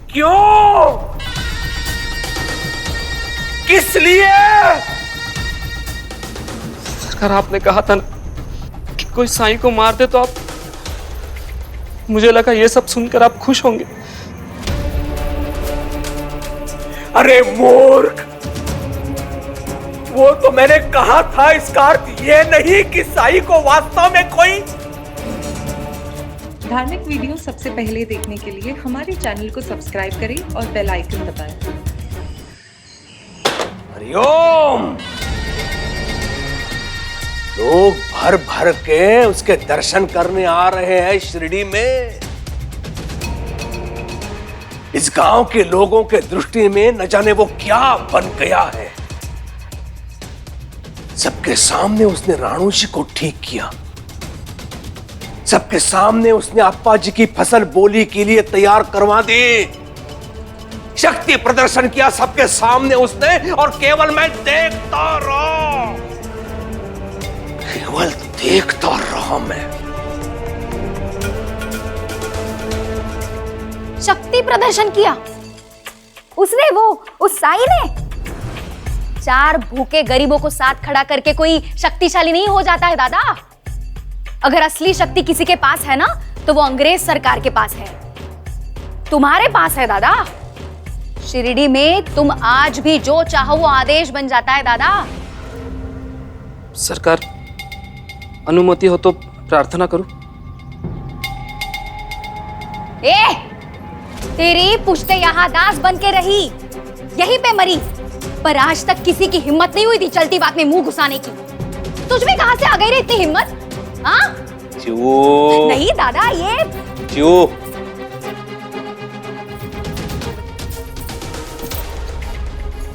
क्यों? किस लिए? सरकार, आपने कहा था ना कि कोई साईं को मार दे तो आप, मुझे लगा ये सब सुनकर आप खुश होंगे। अरे मूर्ख, वो तो मैंने कहा था, इसका अर्थ ये नहीं कि साईं को वास्तव में कोई। धार्मिक वीडियो सबसे पहले देखने के लिए हमारे चैनल को सब्सक्राइब करें और बेल आइकन दबाएं। हरिओम। लोग भर भर के उसके दर्शन करने आ रहे हैं शिरडी में। इस गांव के लोगों के दृष्टि में न जाने वो क्या बन गया है। सबके सामने उसने राणू जी को ठीक किया, सबके सामने उसने अप्पा जी की फसल बोली के लिए तैयार करवा दी, शक्ति प्रदर्शन किया सबके सामने उसने, और केवल मैं देखता रहा, केवल देखता रहा मैं। शक्ति प्रदर्शन किया उसने, वो उस साईं ने? 4 भूखे गरीबों को साथ खड़ा करके कोई शक्तिशाली नहीं हो जाता है दादा। अगर असली शक्ति किसी के पास है ना, तो वो अंग्रेज सरकार के पास है, तुम्हारे पास है दादा। शिरडी में तुम आज भी जो चाहो वो आदेश बन जाता है दादा। सरकार, अनुमति हो तो प्रार्थना करूं? तेरी पुश्ते यहाँ दास बन के रही, यहीं पे मरी, पर आज तक किसी की हिम्मत नहीं हुई थी चलती बात में मुंह घुसाने की। तुझ में कहां से आ गई रे इतनी हिम्मत? हाँ? नहीं दादा, ये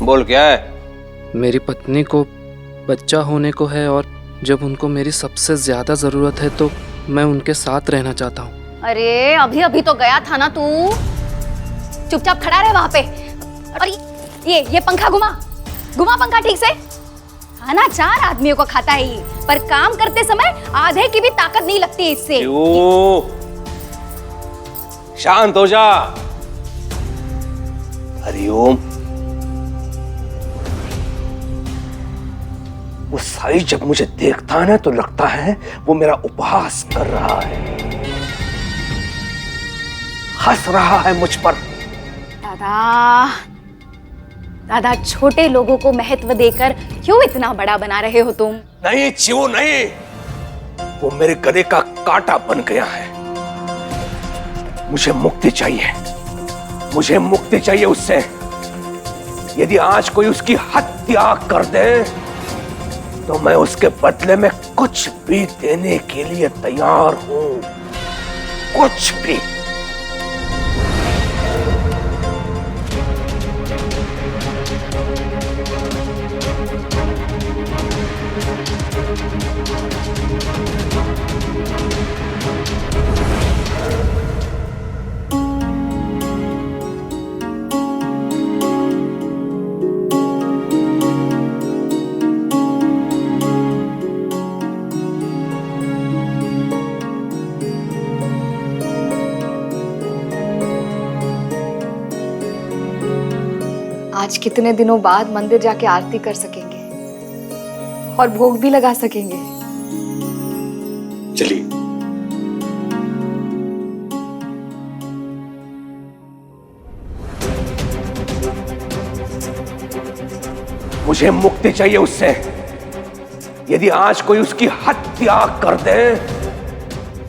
बोल क्या है? मेरी पत्नी को बच्चा होने को है और जब उनको मेरी सबसे ज्यादा जरूरत है तो मैं उनके साथ रहना चाहता हूँ। अरे अभी अभी तो गया था ना तू, चुपचाप खड़ा रहे वहां पे। और ये पंखा घुमा पंखा ठीक से। खाना 4 आदमियों को खाता है ये, पर काम करते समय आधे की भी ताकत नहीं लगती इससे। शांत हो जा। हरिओम। वो साईं जब मुझे देखता है ना तो लगता है वो मेरा उपहास कर रहा है, हंस रहा है मुझ पर। दादा, छोटे लोगों को महत्व देकर क्यों इतना बड़ा बना रहे हो तुम? नहीं चिऊ नहीं, वो मेरे गले का कांटा बन गया है। मुझे मुक्ति चाहिए, मुझे मुक्ति चाहिए उससे। यदि आज कोई उसकी हत्या कर दे तो मैं उसके बदले में कुछ भी देने के लिए तैयार हूं, कुछ भी। आज कितने दिनों बाद मंदिर जाके आरती कर सकेंगे और भोग भी लगा सकेंगे। चलिए। मुझे मुक्ति चाहिए उससे। यदि आज कोई उसकी हत्या कर दे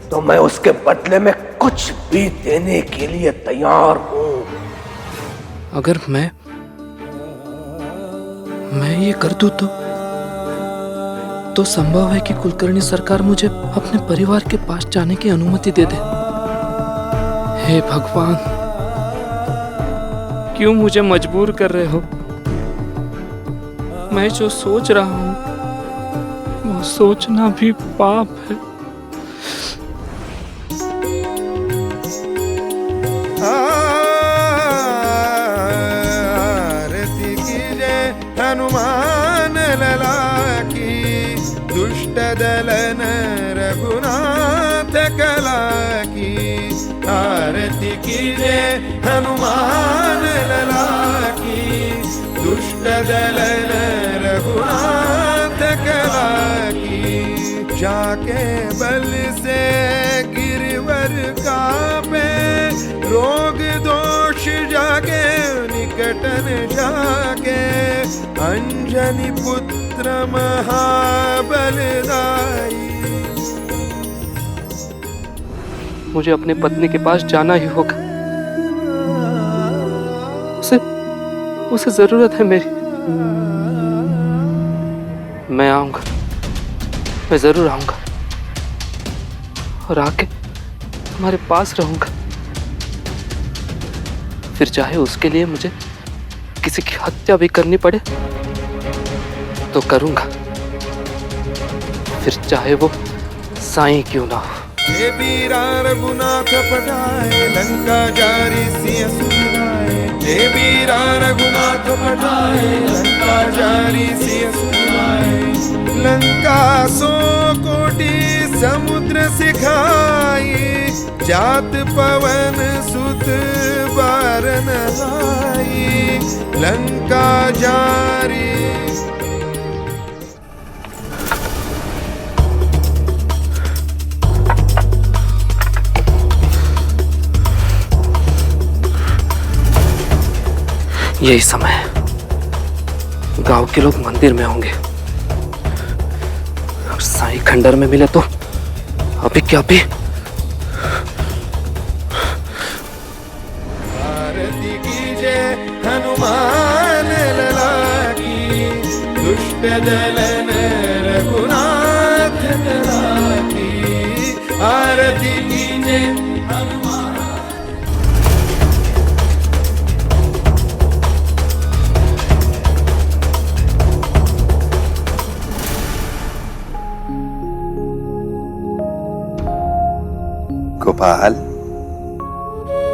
तो मैं उसके बदले में कुछ भी देने के लिए तैयार हूं। अगर मैं ये कर दूं तो संभव है कि कुलकर्णी सरकार मुझे अपने परिवार के पास जाने की अनुमति दे दे। हे भगवान, क्यों मुझे मजबूर कर रहे हो? मैं जो सोच रहा हूं वो सोचना भी पाप है। हनुमान लला की, दुष्ट दलन रघुनाथ कला की, आरती कीजे हनुमान लला की दुष्ट दलन रघुनाथ कला की। जाके बल से गिरवर कापे रोग दोष जागे निकटन जागे अंजनी पुत्र महाबलदाई। मुझे अपनी पत्नी के पास जाना ही होगा। उसे जरूरत है मेरी। मैं आऊंगा, मैं जरूर आऊंगा और आके तुम्हारे पास रहूंगा। फिर चाहे उसके लिए मुझे किसी की हत्या भी करनी पड़े तो करूंगा, फिर चाहे वो साईं क्यों ना हो। हे वीरा रघुनाथ पठाए लंका जारी सिय सुनाए। हे वीरा रघुनाथ पठाए लंका जारी सिय सुनाए। लंका 100 कोटि समुद्र सिखाई जात पवन सुत बारन आई। लंका जारी यही समय है। गांव के लोग मंदिर में होंगे और साईं खंडर में मिले तो अभी क्या भी। आरती कीजे हनुमान लला की दुष्ट दलन रघुनाथ कला की। आरती कीजे गोपाल।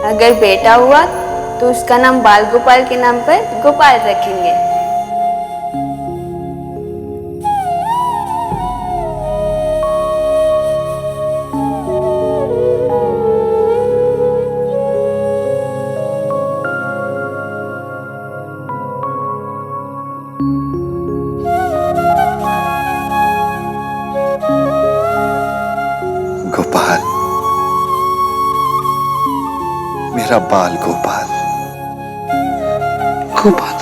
अगर बेटा हुआ तो उसका नाम बाल गोपाल के नाम पर गोपाल रखेंगे। गोपाल, मेरा बाल गोपाल। गोपाल,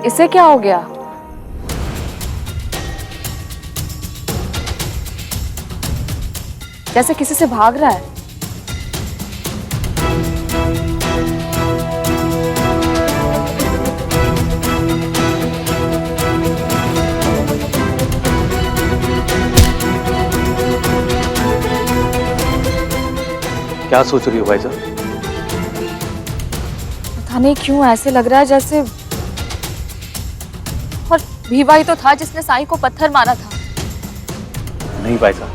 इसे क्या हो गया? जैसे किसी से भाग रहा है। क्या सोच रही हो भाई साहब? पता नहीं क्यों ऐसे लग रहा है जैसे, और भीवा ही तो था जिसने साईं को पत्थर मारा था। नहीं भाई साहब,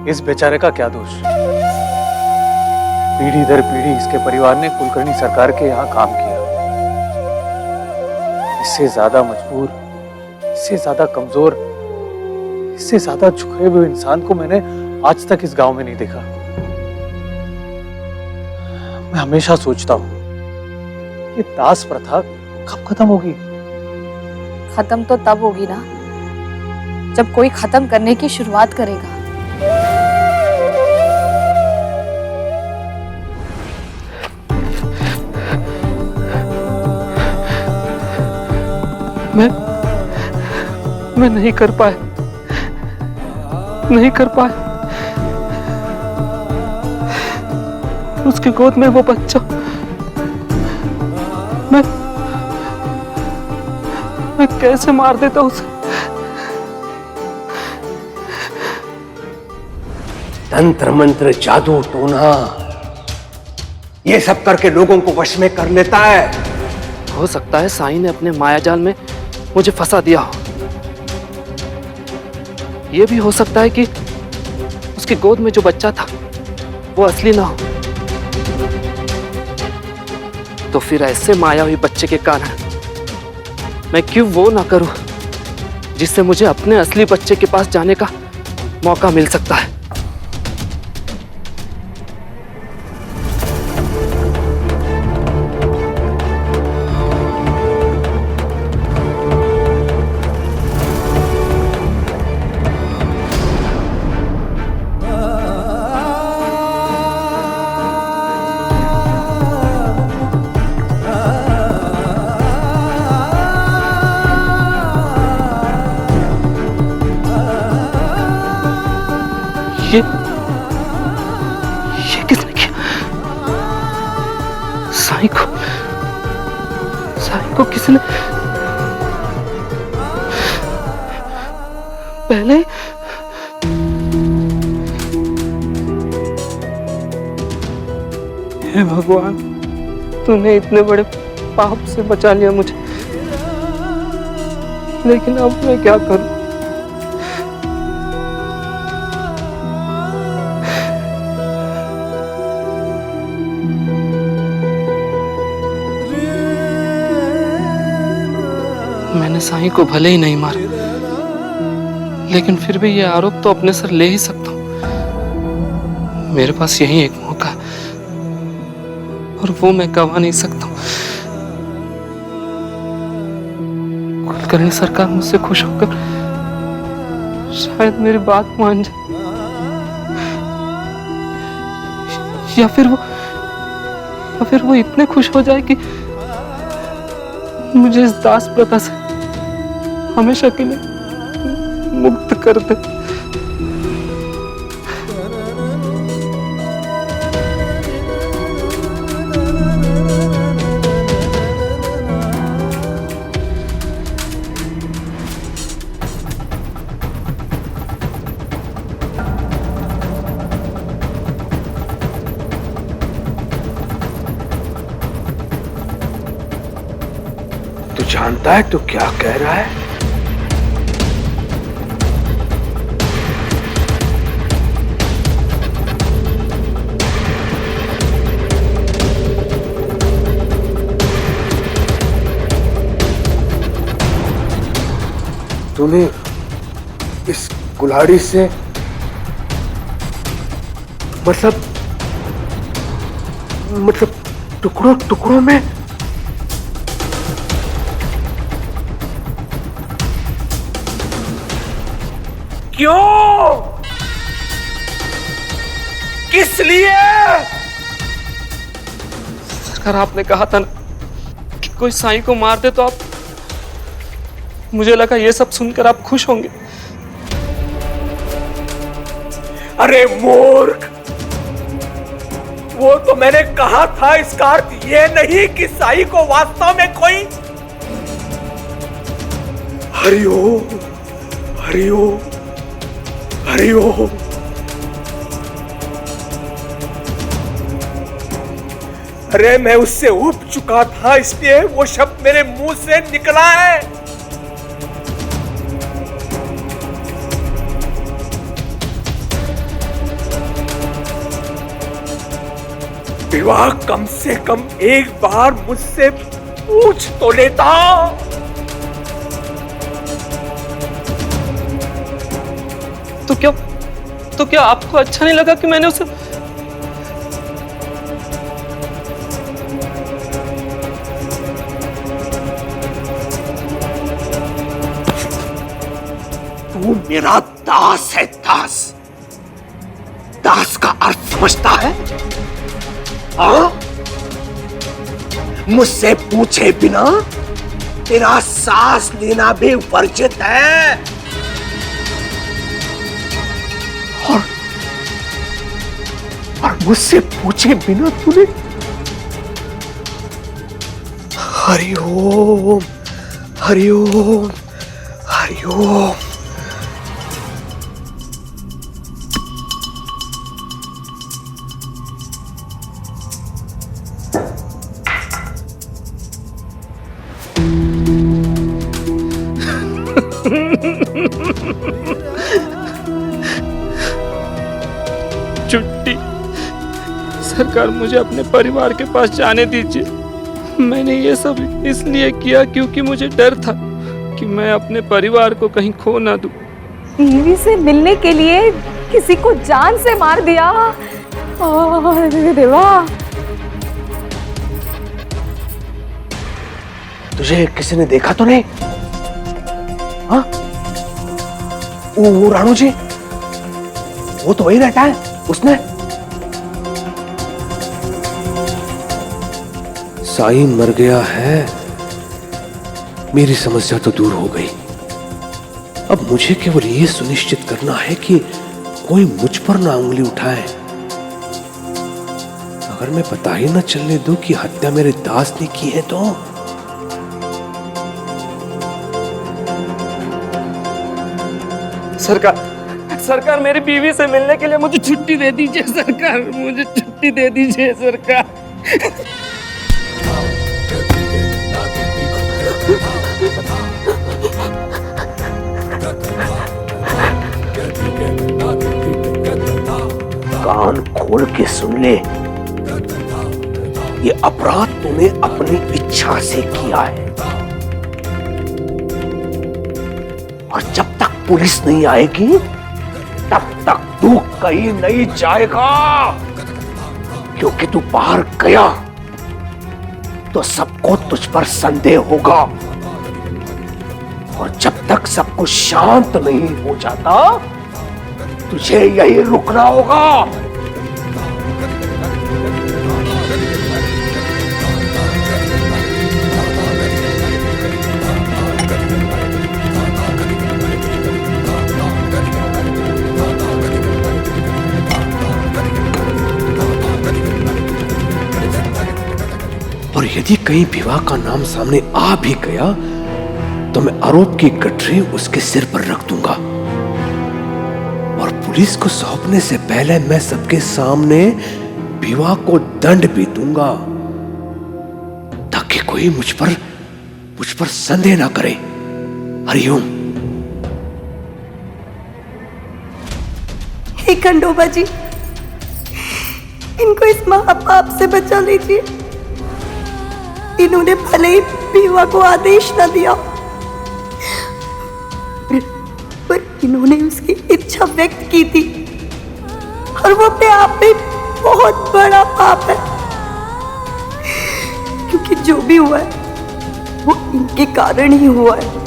इस बेचारे का क्या दोष? पीढ़ी दर पीढ़ी इसके परिवार ने कुलकर्णी सरकार के यहाँ काम किया। इससे ज्यादा मजबूर, इससे ज्यादा कमजोर, इससे ज्यादा झुके हुए इंसान को मैंने आज तक इस गांव में नहीं देखा। मैं हमेशा सोचता हूँ ये दास प्रथा कब खत्म होगी? खत्म तो तब होगी ना जब कोई खत्म करने की शुरुआत करेगा। मैं नहीं कर पाया, नहीं कर पाया। उसकी गोद में वो बच्चा, मैं कैसे मार देता उसे? तंत्र मंत्र जादू टोना ये सब करके लोगों को वश में कर लेता है। हो सकता है साईं ने अपने मायाजाल में मुझे फंसा दिया हो, ये भी हो सकता है कि उसकी गोद में जो बच्चा था वो असली ना हो। तो फिर ऐसे माया हुई बच्चे के कारण मैं क्यों वो ना करूं जिससे मुझे अपने असली बच्चे के पास जाने का मौका मिल सकता है। ये किसने किया? साईं को किसने पहले? हे भगवान, तूने इतने बड़े पाप से बचा लिया मुझे, लेकिन अब मैं क्या करूं? मैंने साईं को भले ही नहीं मारा, लेकिन फिर भी ये आरोप तो अपने सर ले ही सकता हूं। मेरे पास यही एक मौका है और वो मैं गवा नहीं सकता। कुलकर्णी सरकार मुझसे खुश होकर शायद मेरी बात मान जाए, या फिर वो इतने खुश हो जाए कि मुझे इस दास प्रथा से हमेशा के लिए मुक्त कर दे। तू जानता है तू क्या कह रहा है? तूने इस कुल्हाड़ी से मतलब टुकड़ों टुकड़ों में क्यों? किस लिए? सरकार, आपने कहा था ना कि कोई साईं को मार दे तो आप, मुझे लगा ये सब सुनकर आप खुश होंगे। अरे मूर्ख, वो तो मैंने कहा था, इसका अर्थ ये नहीं कि साईं को वास्तव में कोई। हरिओम हरिओम हरिओम। अरे मैं उससे उब चुका था, इसलिए वो शब्द मेरे मुंह से निकला है। विवाह कम से कम एक बार मुझसे पूछ तो लेता। तो क्या आपको अच्छा नहीं लगा कि मैंने उसे? तू मेरा दास है, दास। दास का अर्थ समझता है? हाँ? मुझसे पूछे बिना तेरा सांस लेना भी वर्जित है। और मुझसे पूछे बिना तूने हरिओम हरिओम हरिओम। छुट्टी। सरकार, मुझे अपने परिवार के पास जाने दीजिए। मैंने ये सब इसलिए किया क्योंकि मुझे डर था कि मैं अपने परिवार को कहीं खो ना दूं। बीवी से मिलने के लिए किसी को जान से मार दिया। अरे देवा। तुझे किसी ने देखा तो नहीं? हाँ? वो राणू जी, वो तो वही रहता है। उसने साई मर गया है, मेरी समस्या तो दूर हो गई। अब मुझे केवल ये सुनिश्चित करना है कि कोई मुझ पर ना उंगली उठाए। अगर मैं पता ही न चलने दूं कि हत्या मेरे दास ने की है तो सरकार, मेरी बीवी से मिलने के लिए मुझे छुट्टी दे दीजिए। सरकार, मुझे छुट्टी दे दीजिए सरकार। कान खोल के सुन ले, ये अपराध तूने अपनी इच्छा से किया है और जब तक पुलिस नहीं आएगी तब तक तू कहीं नहीं जाएगा, क्योंकि तू बाहर गया तो सबको तुझ पर संदेह होगा और जब तक सब कुछ शांत नहीं हो जाता तुझे यही रुकना होगा। और यदि कहीं विवाह का नाम सामने आ भी गया तो मैं आरोप की गठरी उसके सिर पर रख दूंगा और पुलिस को सौंपने से पहले मैं सबके सामने विवाह को दंड भी दूंगा ताकि कोई मुझ पर संदेह ना करे। हरिओम। हे खंडोबा जी, इनको इस महापाप से बचा लीजिए। इन्होंने भले ही विवाह को आदेश न दिया पर इन्होंने उसकी इच्छा व्यक्त की थी और वो अपने आप में बहुत बड़ा पाप है, क्योंकि जो भी हुआ है वो इनके कारण ही हुआ है।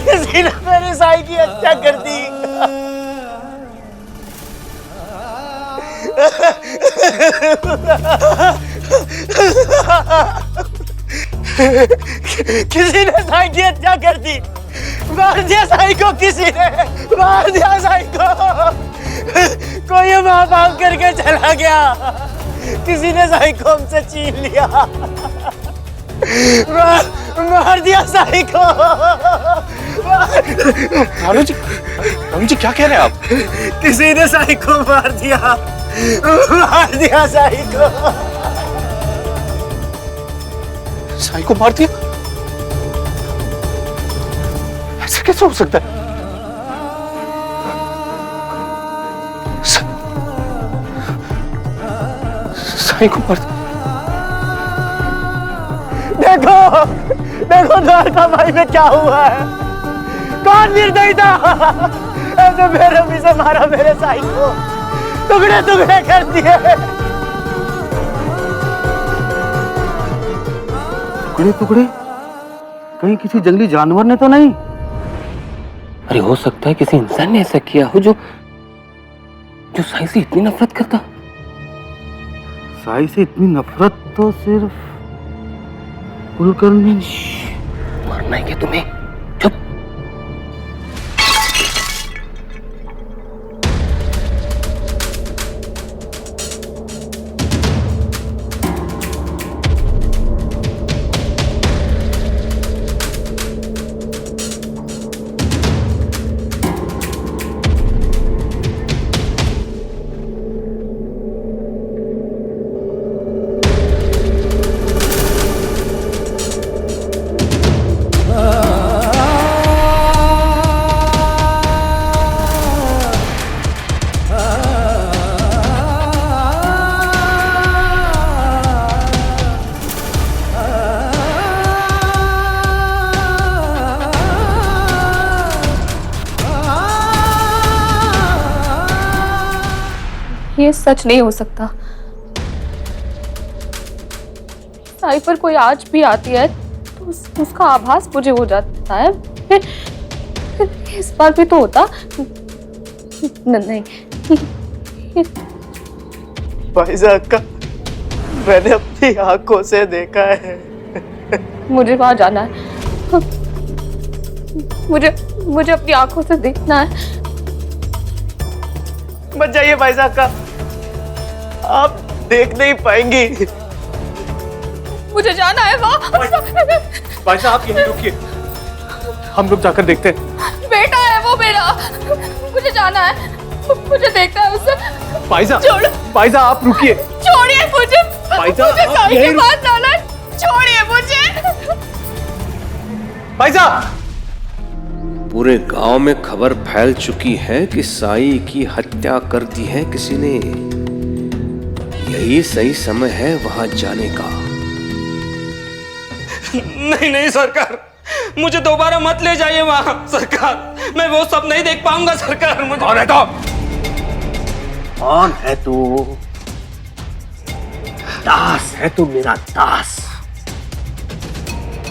किसी ने मेरी साई की हत्या कर दी। किसी ने साई की हत्या कर दी। मार दिया साई को, किसी ने मार दिया साई को। कोई माँ बाप करके चला गया, किसी ने साई को हमसे छीन लिया। मार दिया साई को। रानू जी क्या कह रहे हैं आप? किसी ने साई को मार दिया साई को। साई को मार दिया? ऐसा कैसे हो सकता है? साई को मार दिया? देखो द्वारका माई में क्या हुआ है। कौन निर्दयी था ऐसे बेरहमी से मारा मेरे साई को, टुकड़े टुकड़े कर दिए। टुकड़े टुकड़े कहीं किसी जंगली जानवर ने तो नहीं? अरे हो सकता है किसी इंसान ने ऐसा किया हो जो साई से इतनी नफरत करता। साई से इतनी नफरत तो सिर्फ कुलकर्णी। मरना है क्या तुम्हें? चुप। ये सच नहीं हो सकता। साई पर कोई आज भी आती है तो उसका आभास मुझे हो जाता है। फिर इस बार भी तो होता नहीं। भाईजान का मैंने अपनी आंखों से देखा है। मुझे वहां जाना है। मुझे अपनी आंखों से देखना है। मत जाइए भाईजान का, आप देख नहीं पाएंगी। मुझे जाना है वहाँ। भाई साहब आप यहीं रुकिए, हम लोग जाकर देखते हैं। बेटा है वो मेरा, मुझे जाना है, मुझे देखना है उसे। भाई साहब आप रुकिए। छोड़िए मुझे, मुझे साई के पास जाना है, छोड़िए मुझे। भाई साहब, पूरे गांव में खबर फैल चुकी है कि साई की हत्या कर दी है किसी ने। यही सही समय है वहां जाने का। नहीं नहीं सरकार, मुझे दोबारा मत ले जाइए वहां सरकार। मैं वो सब नहीं देख पाऊंगा सरकार। मुझे कौन है तो? कौन है तू? दास है तू, मेरा दास।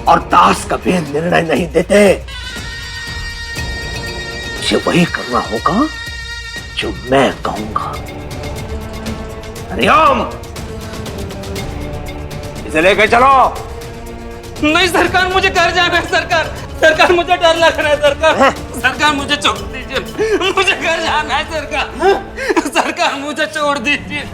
और दास कभी निर्णय नहीं देते। मुझे वही करना होगा जो मैं कहूंगा। हरिओम, इसे लेके चलो। नहीं सरकार, मुझे घर जाना है सरकार। सरकार मुझे डर लग रहा है सरकार। सरकार मुझे छोड़ दीजिए, मुझे घर जाना है सरकार। सरकार मुझे छोड़ दीजिए।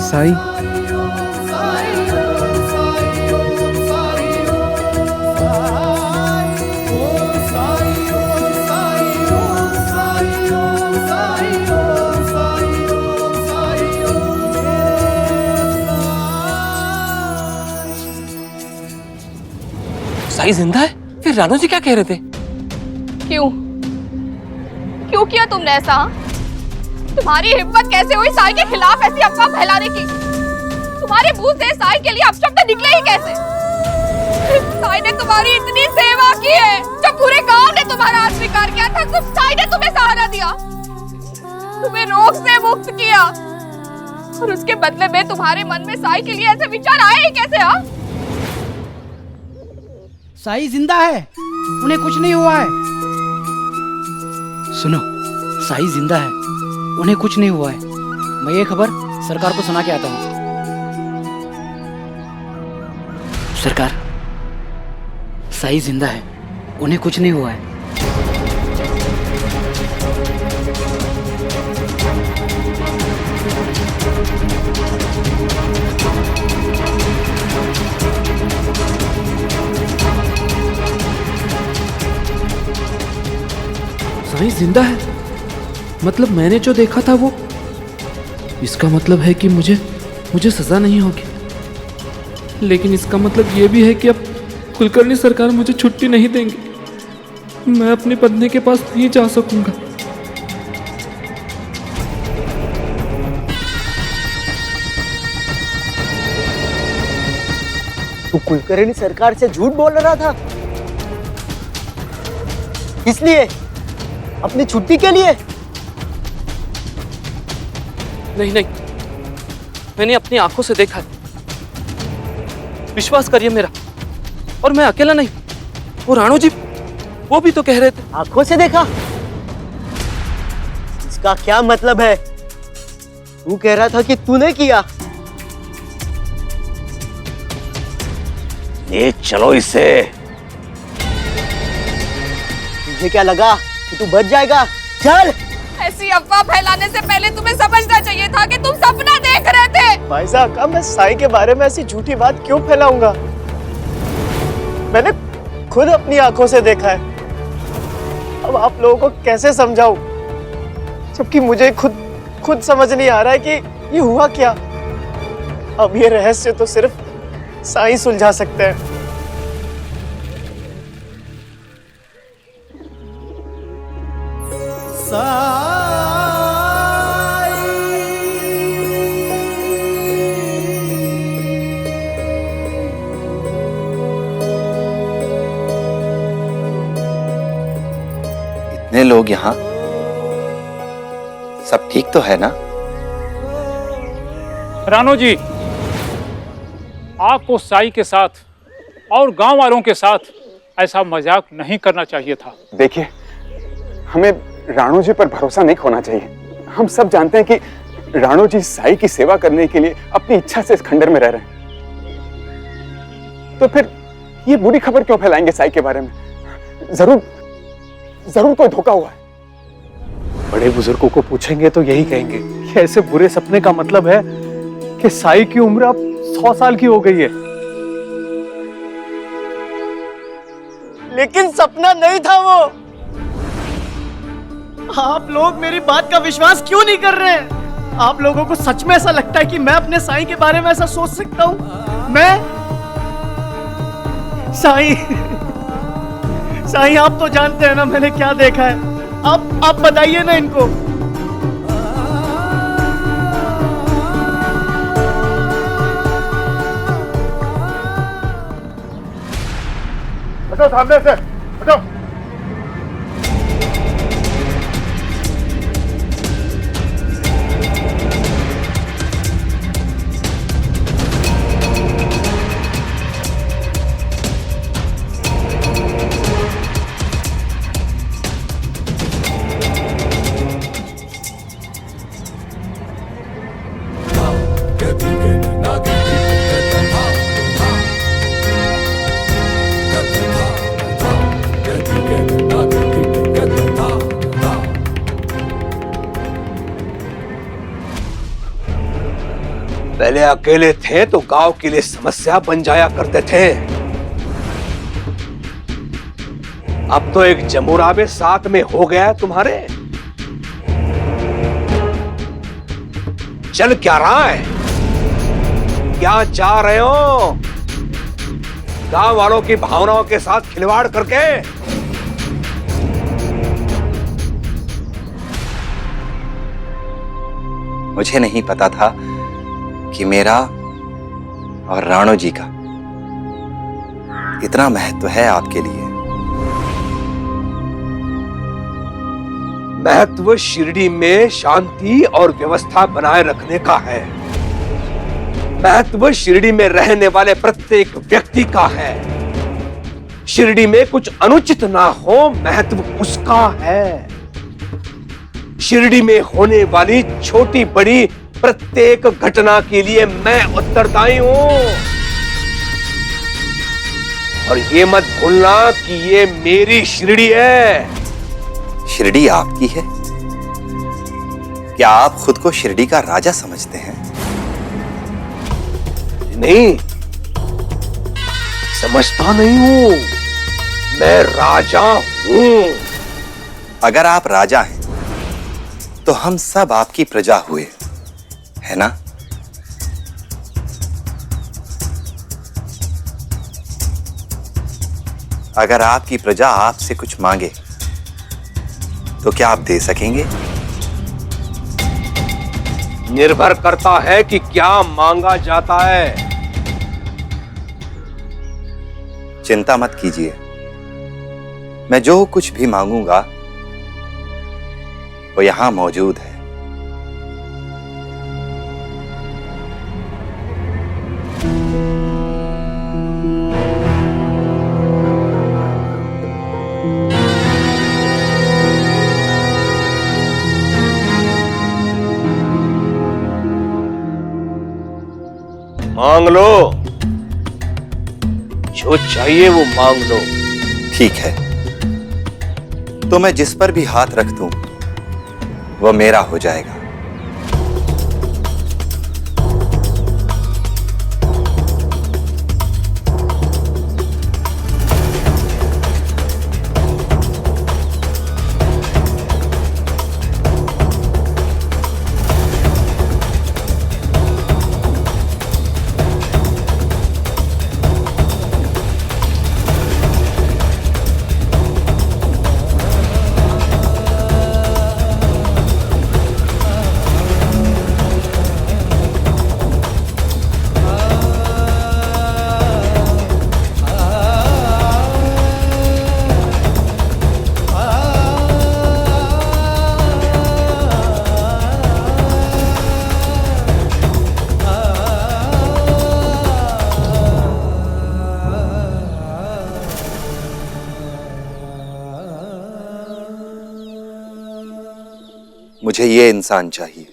साई, साई जिंदा है? फिर रानू जी क्या कह रहे थे? क्यों किया तुमने ऐसा? तुम्हारी हिम्मत कैसे हुई साई के खिलाफ ऐसी अफवाह फैलाने की? तुम्हारे मुंह से साई के लिए अपशब्द निकले ही कैसे? साई ने तुम्हारी इतनी सेवा की है, जब पूरे गांव ने तुम्हारा अस्वीकार किया था, तो साई ने तुम्हें सहारा दिया, तुम्हें रोग से मुक्त किया, और उसके बदले में तुम्हारे मन में साई के लिए ऐसे विचार आए ही कैसे? हाँ, साई जिंदा है, उन्हें कुछ नहीं हुआ है। सुनो, साई जिंदा है, उन्हें कुछ नहीं हुआ है। मैं ये खबर सरकार को सुना के आता हूँ। सरकार, साई जिंदा है, उन्हें कुछ नहीं हुआ है। साई जिंदा है? मतलब मैंने जो देखा था वो, इसका मतलब है कि मुझे सजा नहीं होगी। लेकिन इसका मतलब ये भी है कि अब कुलकर्णी सरकार मुझे छुट्टी नहीं देंगे। मैं अपनी पत्नी के पास नहीं जा सकूंगा। तू कुलकर्णी सरकार से झूठ बोल रहा था? इसलिए अपनी छुट्टी के लिए? नहीं, मैंने अपनी आंखों से देखा है। विश्वास करिए मेरा। और मैं अकेला नहीं, वो राणू जी, वो भी तो कह रहे थे। आंखों से देखा? इसका क्या मतलब है? तू कह रहा था कि तूने किया। ले चलो इसे। तुझे क्या लगा कि तू बच जाएगा? चल। ऐसी अफवाह फैलाने से पहले तुम्हें समझना चाहिए था कि तुम सपना देख रहे थे। भाई साहब, मैं साई के बारे में ऐसी झूठी बात क्यों फैलाऊंगा? मैंने खुद अपनी आंखों से देखा है। अब आप लोगों को कैसे समझाऊं, जबकि मुझे खुद समझ नहीं आ रहा है कि ये हुआ क्या। अब ये रहस्य तो सिर्फ साई सुलझा सकते हैं। इतने लोग यहाँ, सब ठीक तो है ना? राणू जी, आपको साई के साथ और गांव वालों के साथ ऐसा मजाक नहीं करना चाहिए था। देखिए, हमें राणू जी पर भरोसा नहीं खोना चाहिए। हम सब जानते हैं कि राणू जी साई की सेवा करने के लिए अपनी इच्छा से इस खंडर में रह रहे हैं। तो फिर ये बुरी खबर क्यों फैलाएंगे साई के बारे में? जरूर कोई धोखा हुआ है। बड़े बुजुर्गों को पूछेंगे तो यही कहेंगे कि ऐसे बुरे सपने का मतलब है कि साई की उम्र अब 100 साल की हो गई है। लेकिन सपना नहीं था वो। आप लोग मेरी बात का विश्वास क्यों नहीं कर रहे हैं? आप लोगों को सच में ऐसा लगता है कि मैं अपने साई के बारे में ऐसा सोच सकता हूं? मैं साई, आप तो जानते हैं ना मैंने क्या देखा है। आप बताइए ना इनको। हटो सामने से, हटो। पहले अकेले थे तो गांव के लिए समस्या बन जाया करते थे। अब तो एक जमुरा भी साथ में हो गया है तुम्हारे। चल क्या रहा है? क्या चाह रहे हो? गांव वालों की भावनाओं के साथ खिलवाड़ करके? मुझे नहीं पता था कि मेरा और राणू जी का इतना महत्व है आपके लिए। महत्व शिरडी में शांति और व्यवस्था बनाए रखने का है। महत्व शिरडी में रहने वाले प्रत्येक व्यक्ति का है। शिरडी में कुछ अनुचित ना हो, महत्व उसका है। शिरडी में होने वाली छोटी बड़ी प्रत्येक घटना के लिए मैं उत्तरदायी हूं। और ये मत भूलना कि ये मेरी शिरडी है। शिरडी आपकी है? क्या आप खुद को शिरडी का राजा समझते हैं? नहीं, समझता नहीं हूं, मैं राजा हूं। अगर आप राजा हैं तो हम सब आपकी प्रजा हुए, है ना? अगर आपकी प्रजा आपसे कुछ मांगे तो क्या आप दे सकेंगे? निर्भर करता है कि क्या मांगा जाता है। चिंता मत कीजिए, मैं जो कुछ भी मांगूंगा वो यहां मौजूद है। मांग लो, जो चाहिए वो मांग लो। ठीक है, तो मैं जिस पर भी हाथ रख दूं वो मेरा हो जाएगा। मुझे ये इंसान चाहिए।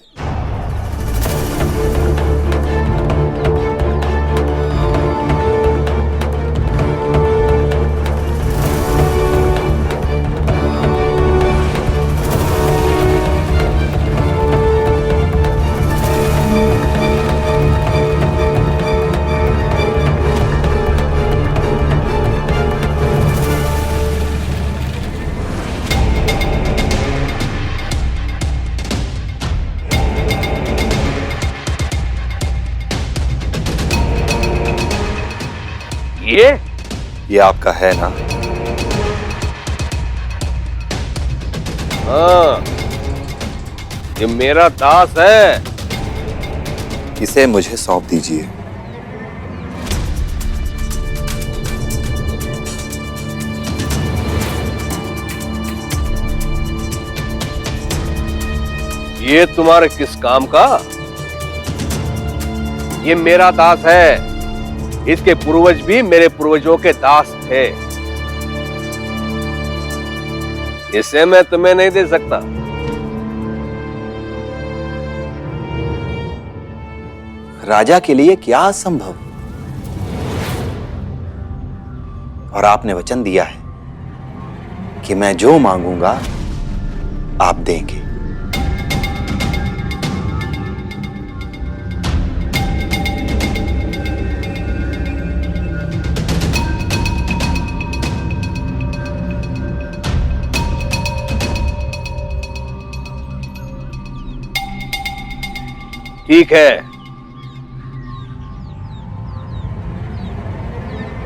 ये आपका है ना? हाँ, ये मेरा दास है। इसे मुझे सौंप दीजिए। ये तुम्हारे किस काम का? ये मेरा दास है। इसके पूर्वज भी मेरे पूर्वजों के दास थे। इसे मैं तुम्हें नहीं दे सकता। राजा के लिए क्या असंभव? और आपने वचन दिया है कि मैं जो मांगूंगा आप देंगे। ठीक है,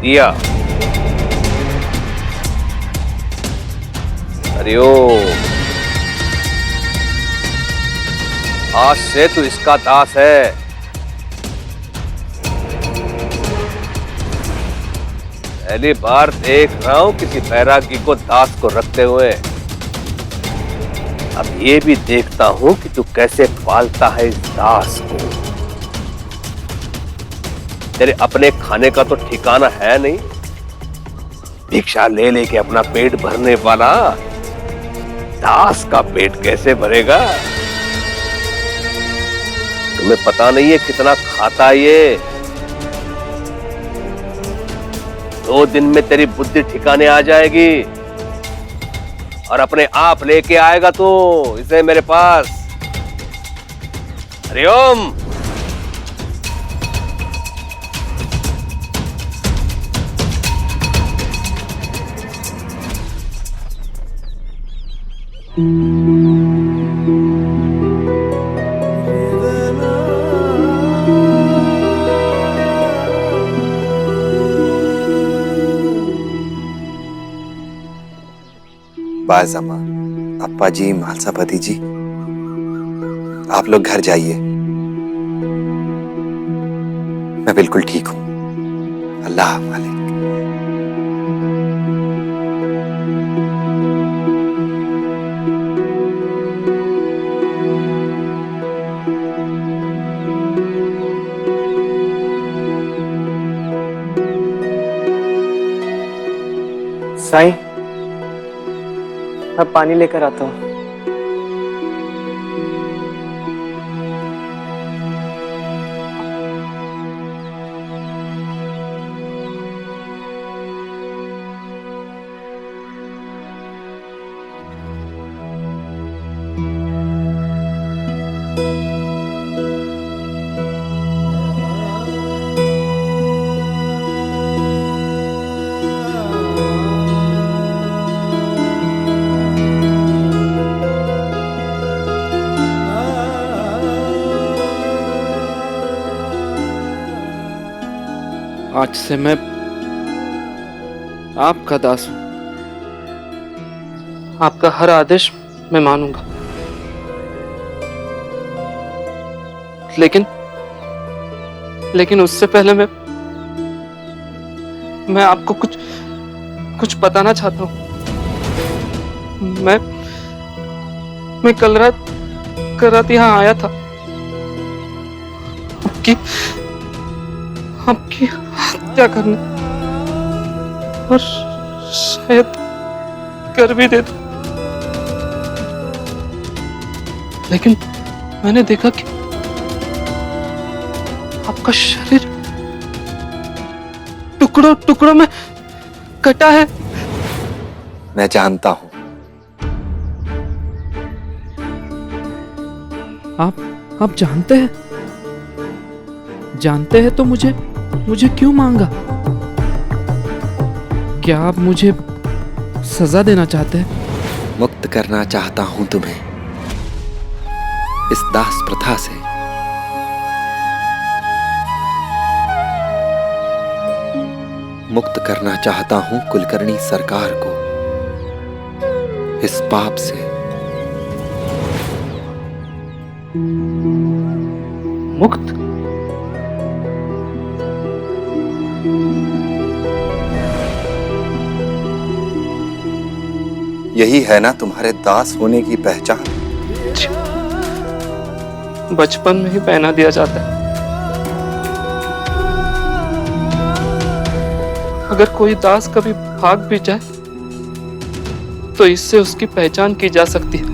दिया। हरिओम। आज से तू इसका दास है। पहली बार देख रहा हूं किसी बैरागी को दास को रखते हुए। अब ये भी देखता हूं कि तू कैसे पालता है इस दास को। तेरे अपने खाने का तो ठिकाना है नहीं। भिक्षा ले लेके अपना पेट भरने वाला दास का पेट कैसे भरेगा? तुम्हें पता नहीं है कितना खाता है ये। 2 दिन में तेरी बुद्धि ठिकाने आ जाएगी और अपने आप लेके आएगा तू इसे मेरे पास। हरिओम। बाज़म्मा, अप्पा जी, मालसापति जी, आप लोग घर जाइए। मैं बिल्कुल ठीक हूं। अल्लाह मालिक। साईं, मैं पानी लेकर आता हूँ। आज से मैं आपका दास हूं। आपका हर आदेश मैं मानूंगा। लेकिन उससे पहले मैं आपको कुछ बताना चाहता हूं। मैं कल रात यहां आया था। आपकी हत्या करने और शायद कर भी देता, लेकिन मैंने देखा कि आपका शरीर टुकड़ों टुकड़ों में कटा है। मैं जानता हूं। आप जानते हैं तो मुझे क्यों मांगा? क्या आप मुझे सजा देना चाहते हैं? मुक्त करना चाहता हूं तुम्हें इस दास प्रथा से। मुक्त करना चाहता हूं कुलकर्णी सरकार को इस पाप से। मुक्त? यही है ना तुम्हारे दास होने की पहचान? बचपन में ही पहना दिया जाता है। अगर कोई दास कभी भाग भी जाए तो इससे उसकी पहचान की जा सकती है।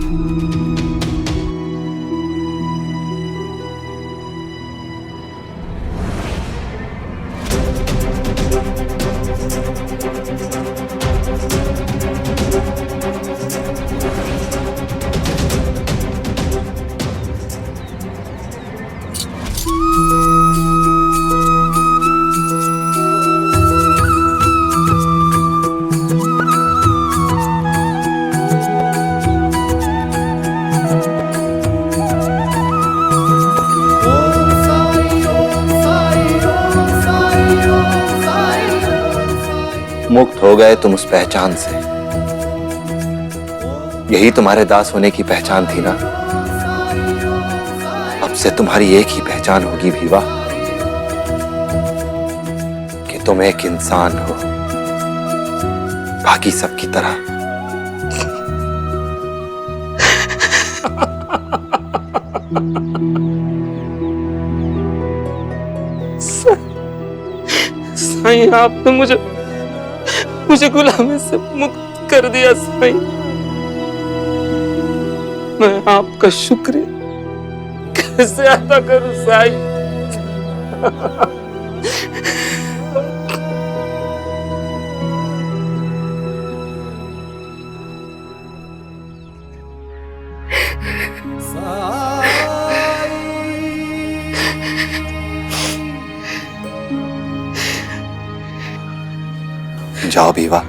मुक्त हो गए तुम उस पहचान से। यही तुम्हारे दास होने की पहचान थी ना? अब से तुम्हारी एक ही पहचान होगी भीवा, कि तुम एक इंसान हो बाकी सबकी तरह। साईं, आपने मुझे गुलामी से मुक्त कर दिया। साईं, मैं आपका शुक्रिया कैसे अदा करूं साईं? जाओ बीवा,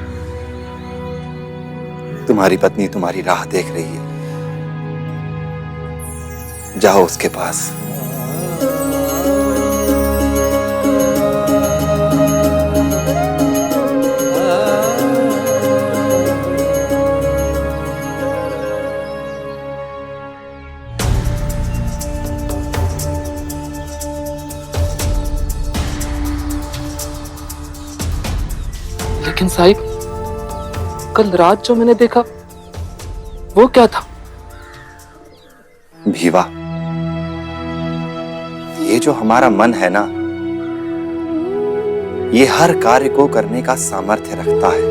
तुम्हारी पत्नी तुम्हारी राह देख रही है, जाओ उसके पास। लेकिन साहिब, कल रात जो मैंने देखा वो क्या था? भीवा, ये जो हमारा मन है ना, ये हर कार्य को करने का सामर्थ्य रखता है।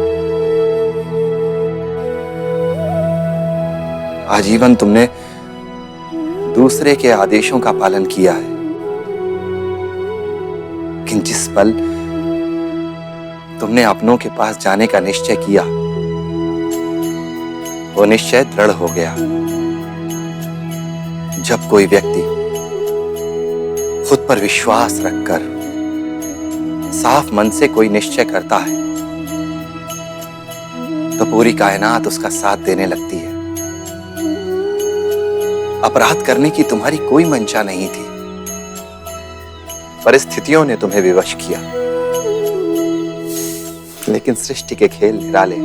आजीवन तुमने दूसरे के आदेशों का पालन किया है, लेकिन जिस पल तुमने अपनों के पास जाने का निश्चय किया, वो निश्चय दृढ़ हो गया। जब कोई व्यक्ति खुद पर विश्वास रखकर साफ मन से कोई निश्चय करता है, तो पूरी कायनात उसका साथ देने लगती है। अपराध करने की तुम्हारी कोई मंशा नहीं थी, परिस्थितियों ने तुम्हें विवश किया, लेकिन सृष्टि के खेल निराले,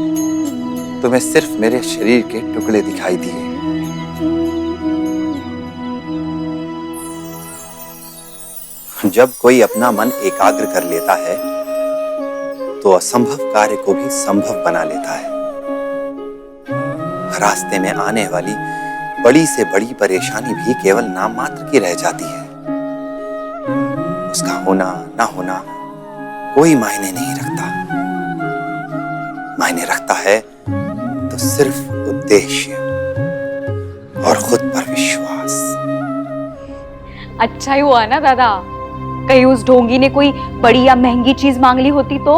तुम्हें सिर्फ मेरे शरीर के टुकड़े दिखाई दिए। जब कोई अपना मन एकाग्र कर लेता है, तो असंभव कार्य को भी संभव बना लेता है। रास्ते में आने वाली बड़ी से बड़ी परेशानी भी केवल नाम मात्र की रह जाती है। उसका होना ना होना कोई मायने नहीं रखता। मायने रखता है तो सिर्फ उद्देश्य और खुद पर विश्वास। अच्छा ही हुआ ना दादा, कहीं उस ढोंगी ने कोई बड़ी या महंगी चीज मांग ली होती तो?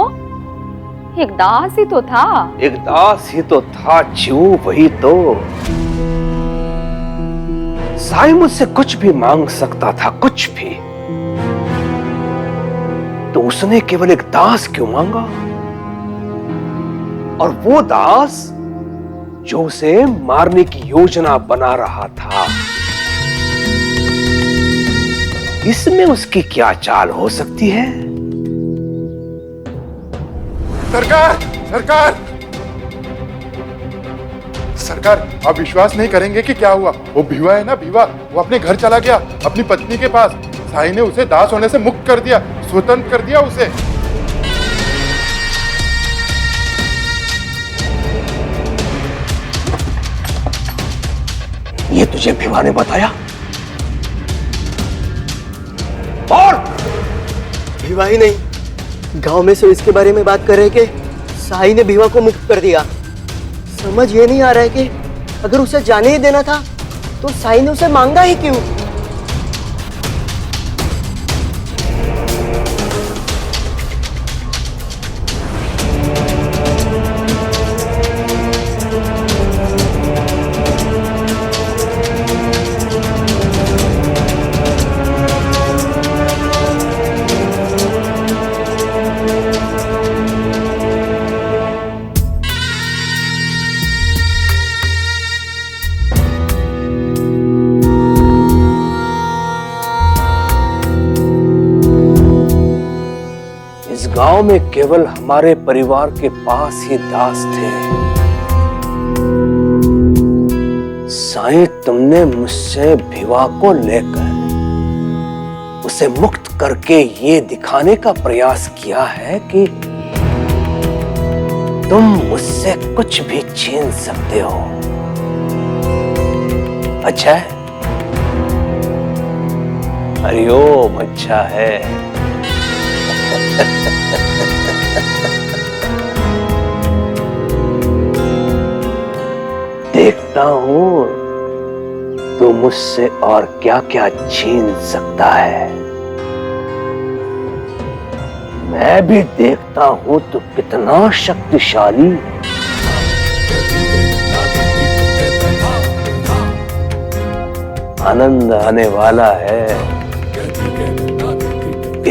एक दास ही तो था। एक दास ही तो था जीव, वही तो। साई मुझसे कुछ भी मांग सकता था, कुछ भी, तो उसने केवल एक दास क्यों मांगा? और वो दास जो उसे मारने की योजना बना रहा था। इसमें उसकी क्या चाल हो सकती है? सरकार, सरकार, सरकार, आप विश्वास नहीं करेंगे कि क्या हुआ। वो भीवा है ना, भीवा, वो अपने घर चला गया, अपनी पत्नी के पास। साई ने उसे दास होने से मुक्त कर दिया, स्वतंत्र कर दिया उसे। ये तुझे भीवा ने बताया? और भीवा ही नहीं, गांव में से इसके बारे में बात कर रहे कि साई ने भीवा को मुक्त कर दिया। समझ ये नहीं आ रहा है कि अगर उसे जाने ही देना था तो साई ने उसे मांगा ही क्यों? गांव में केवल हमारे परिवार के पास ही दास थे। साईं, तुमने मुझसे भीवा को लेकर उसे मुक्त करके ये दिखाने का प्रयास किया है कि तुम मुझसे कुछ भी छीन सकते हो। अच्छा है? हरिओम, अच्छा है। देखता हूं तू मुझसे और क्या क्या छीन सकता है, मैं भी देखता हूं तू कितना शक्तिशाली। आनंद आने वाला है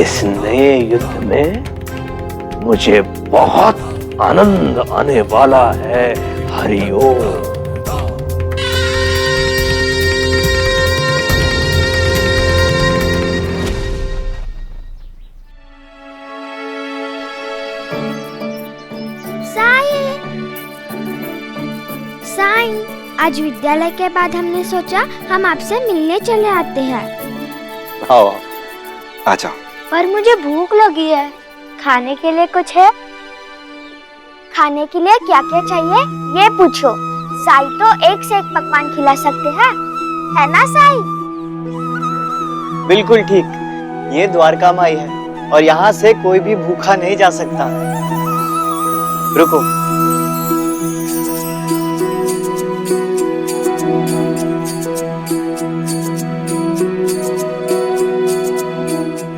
इस नए युद्ध में, मुझे बहुत आनंद आने वाला है। हरिओम। साईं, आज विद्यालय के बाद हमने सोचा हम आपसे मिलने चले आते हैं। आओ आ जाओ। पर मुझे भूख लगी है, खाने के लिए कुछ है? खाने के लिए क्या क्या चाहिए ये पूछो। साईं तो एक से एक पकवान खिला सकते हैं, है ना साईं? बिल्कुल ठीक, ये द्वारका माई है और यहाँ से कोई भी भूखा नहीं जा सकता। रुको।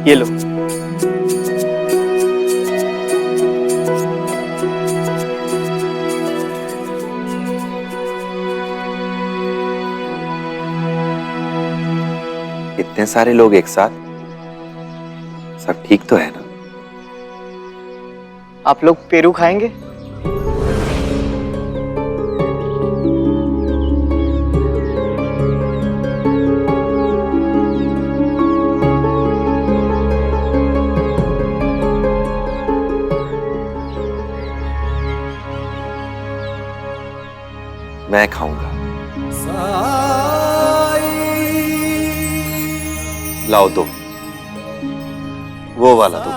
ये लो। इतने सारे लोग एक साथ, सब ठीक तो है ना? आप लोग पेरू खाएंगे? मैं खाऊंगा। लाओ दो, वो वाला दो।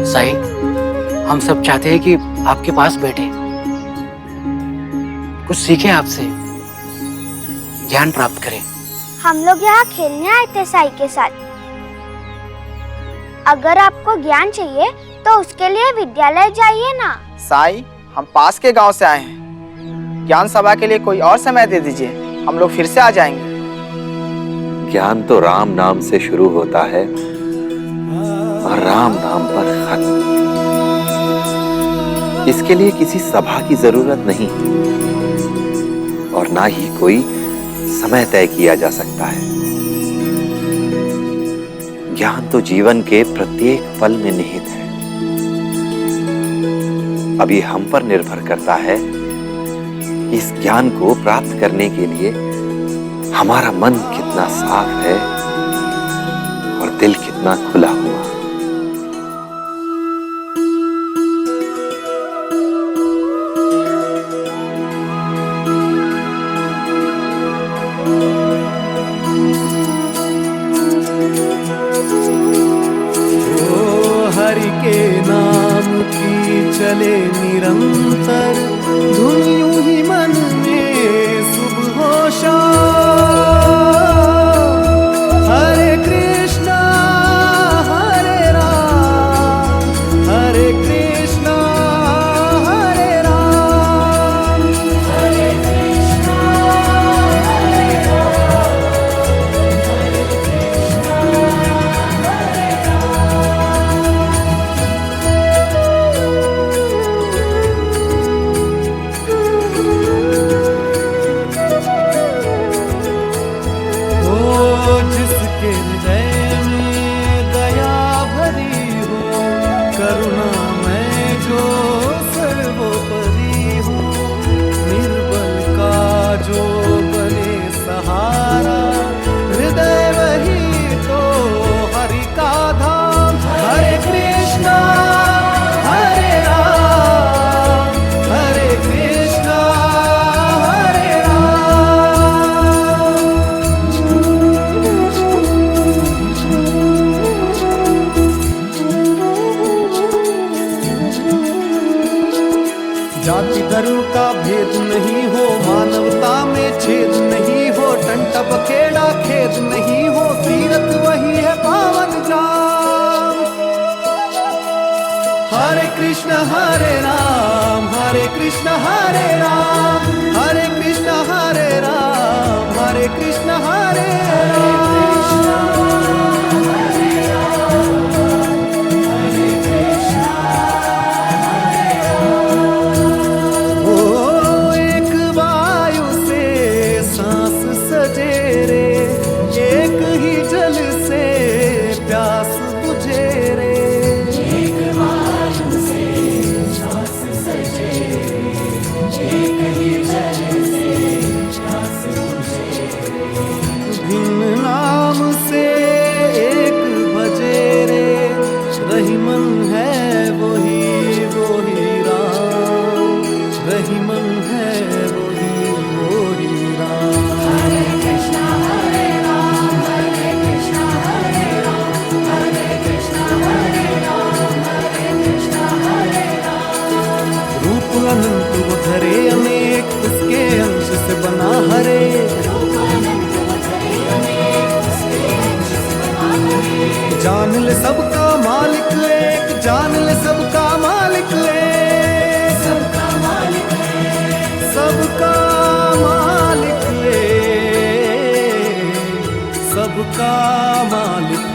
साईं, हम सब चाहते हैं कि आपके पास बैठे, कुछ सीखें आपसे, ज्ञान प्राप्त करें। हम लोग यहाँ खेलने आए थे साईं के साथ। अगर आपको ज्ञान चाहिए तो उसके लिए विद्यालय जाइए ना। साईं, हम पास के गांव से आए हैं, ज्ञान सभा के लिए कोई और समय दे दीजिए, हम लोग फिर से आ जाएंगे। ज्ञान तो राम नाम से शुरू होता है और राम नाम पर खत्म। इसके लिए किसी सभा की जरूरत नहीं और ना ही कोई समय तय किया जा सकता है। ज्ञान तो जीवन के प्रत्येक पल में निहित है। अब ये हम पर निर्भर करता है कि इस ज्ञान को प्राप्त करने के लिए हमारा मन कितना साफ है और दिल कितना खुला हुआ। हरि के नाम की चले निरंतर धुन, यूं ही मन में सुबह हो शाम। हरे कृष्णा हरे राम, हरे कृष्णा हरे राम, हरे कृष्णा हरे राम, हरे कृष्णा हरे राम। कृष्ण हरे राम हरे कृष्ण हरे राम हरे कृष्ण हरे राम हरे कृष्ण हरे जान ले सबका मालिक एक जान ले सबका मालिक एक सबका मालिक सबका मालिक एक सबका मालिक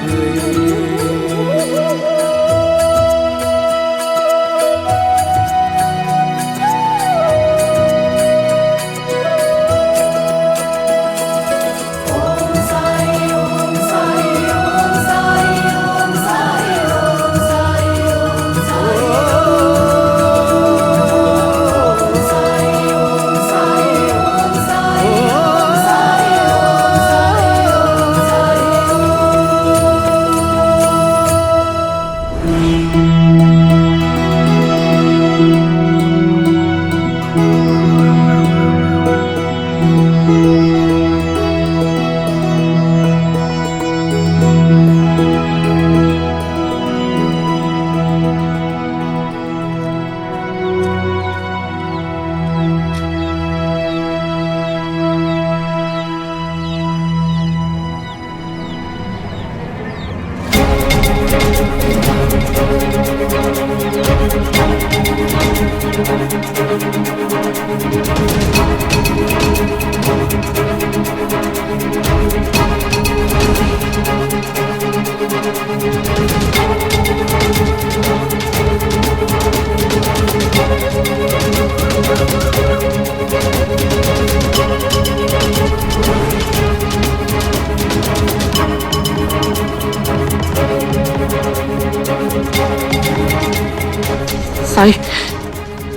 साईं,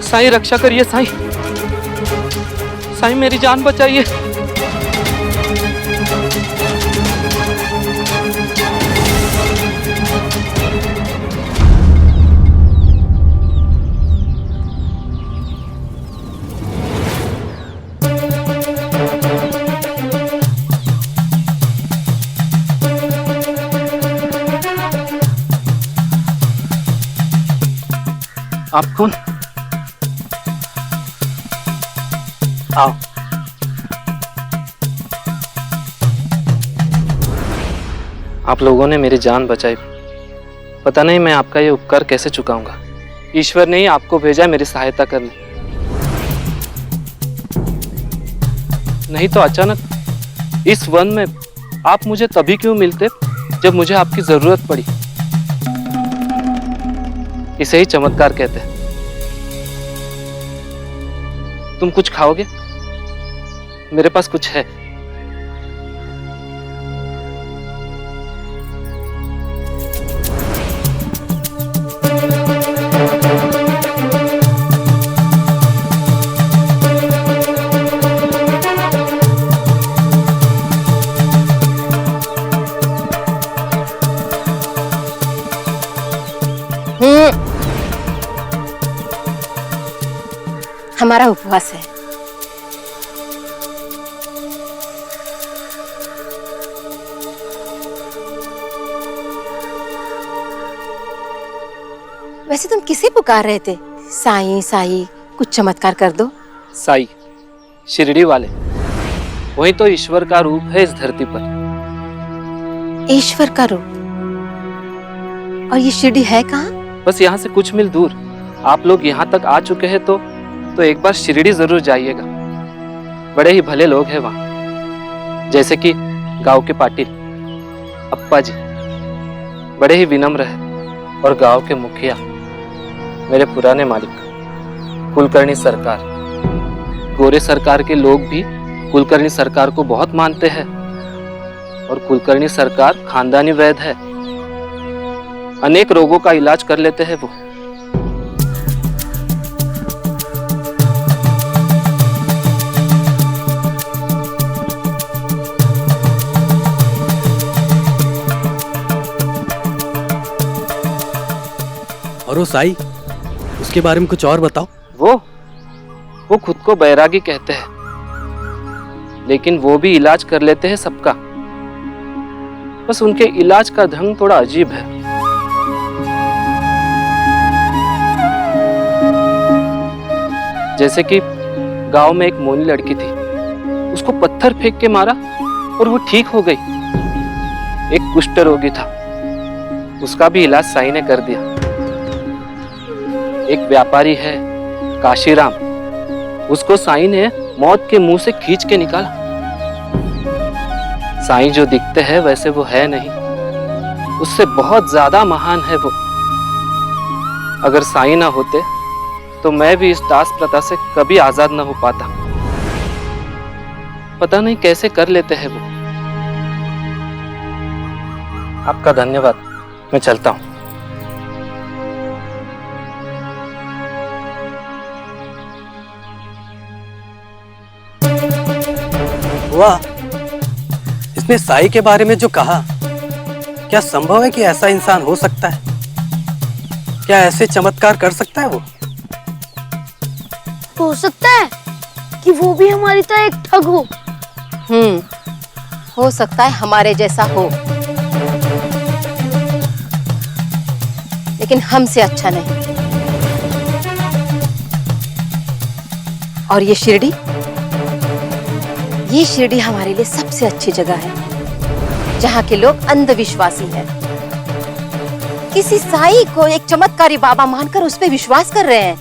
साईं रक्षा करिए साईं, साईं मेरी जान बचाइए। आप कौन? आओ। आप लोगों ने मेरी जान बचाई, पता नहीं मैं आपका ये उपकार कैसे चुकाऊंगा। ईश्वर ने ही आपको भेजा है मेरी सहायता करने, नहीं तो अचानक इस वन में आप मुझे तभी क्यों मिलते जब मुझे आपकी जरूरत पड़ी। इसे ही चमत्कार कहते हैं। तुम कुछ खाओगे? मेरे पास कुछ है। हमारा उपवास है। वैसे तुम किसे पुकार रहे थे? साईं साईं, कुछ चमत्कार कर दो। साईं, शिरडी वाले, वही तो ईश्वर का रूप है इस धरती पर। ईश्वर का रूप? और ये शिरडी है कहाँ? बस यहाँ से कुछ मील दूर, आप लोग यहाँ तक आ चुके हैं तो एक बार शिरडी जरूर जाइएगा। बड़े ही भले लोग हैं वहाँ, जैसे कि गांव के पाटिल अप्पा जी बड़े ही विनम्र हैं, और गांव के मुखिया मेरे पुराने मालिक कुलकर्णी सरकार, गोरे सरकार के लोग भी कुलकर्णी सरकार को बहुत मानते हैं, और कुलकर्णी सरकार खानदानी वैद्य है, अनेक रोगों का इलाज कर लेते हैं वो। और वो साई, उसके बारे में कुछ और बताओ। वो खुद को बैरागी कहते हैं, लेकिन वो भी इलाज कर लेते हैं सबका। बस उनके इलाज का ढंग थोड़ा अजीब है। जैसे कि गांव में एक मोनी लड़की थी, उसको पत्थर फेंक के मारा और वो ठीक हो गई। एक कुष्ठ रोगी था, उसका भी इलाज साईं ने कर दिया। एक व्यापारी है काशीराम, उसको साईं ने मौत के मुंह से खींच के निकाला। साईं जो दिखते हैं वैसे वो है नहीं, उससे बहुत ज्यादा महान है वो। अगर साईं ना होते तो मैं भी इस दास प्रथा से कभी आजाद ना हो पाता। पता नहीं कैसे कर लेते हैं वो। आपका धन्यवाद, मैं चलता हूं। वाह, इसने साई के बारे में जो कहा, क्या संभव है कि ऐसा इंसान हो सकता है? क्या ऐसे चमत्कार कर सकता है वो? हो सकता है कि वो भी हमारी तरह एक ठग हो। हो सकता है हमारे जैसा हो, लेकिन हमसे अच्छा नहीं। और ये शिरडी हमारे लिए सबसे अच्छी जगह है, जहाँ के लोग अंधविश्वासी हैं। किसी साई को एक चमत्कारी बाबा मानकर उस पर विश्वास कर रहे हैं,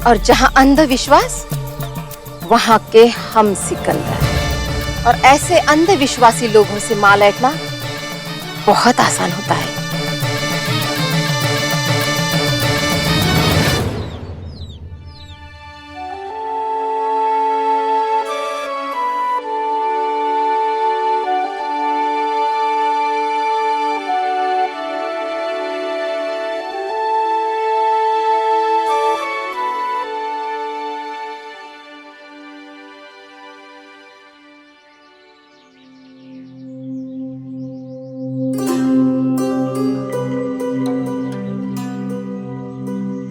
और जहाँ अंधविश्वास वहाँ के हम सिकंदर। और ऐसे अंधविश्वासी लोगों से माल ऐंठना बहुत आसान होता है।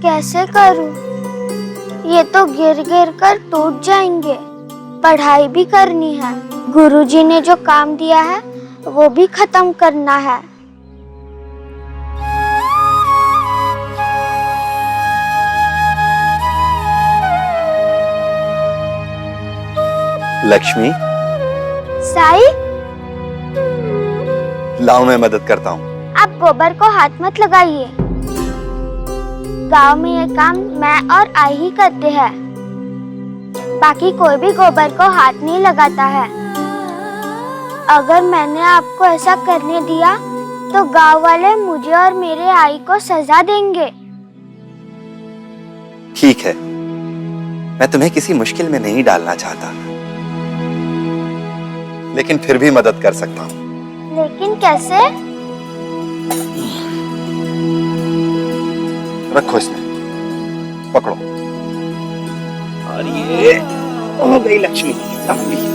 कैसे करूं? ये तो गिर गिर कर टूट जाएंगे। पढ़ाई भी करनी है, गुरुजी ने जो काम दिया है वो भी खत्म करना है। लक्ष्मी, साई, लाओ मैं मदद करता हूँ। आप गोबर को हाथ मत लगाइए। गांव में ये काम मैं और आई ही करते हैं। बाकी कोई भी गोबर को हाथ नहीं लगाता है। अगर मैंने आपको ऐसा करने दिया तो गांव वाले मुझे और मेरे आई को सजा देंगे। ठीक है, मैं तुम्हें किसी मुश्किल में नहीं डालना चाहता, लेकिन फिर भी मदद कर सकता हूँ। लेकिन कैसे? रखो इसमें, पकड़ो। और ये हो गई लक्ष्मी लंबी।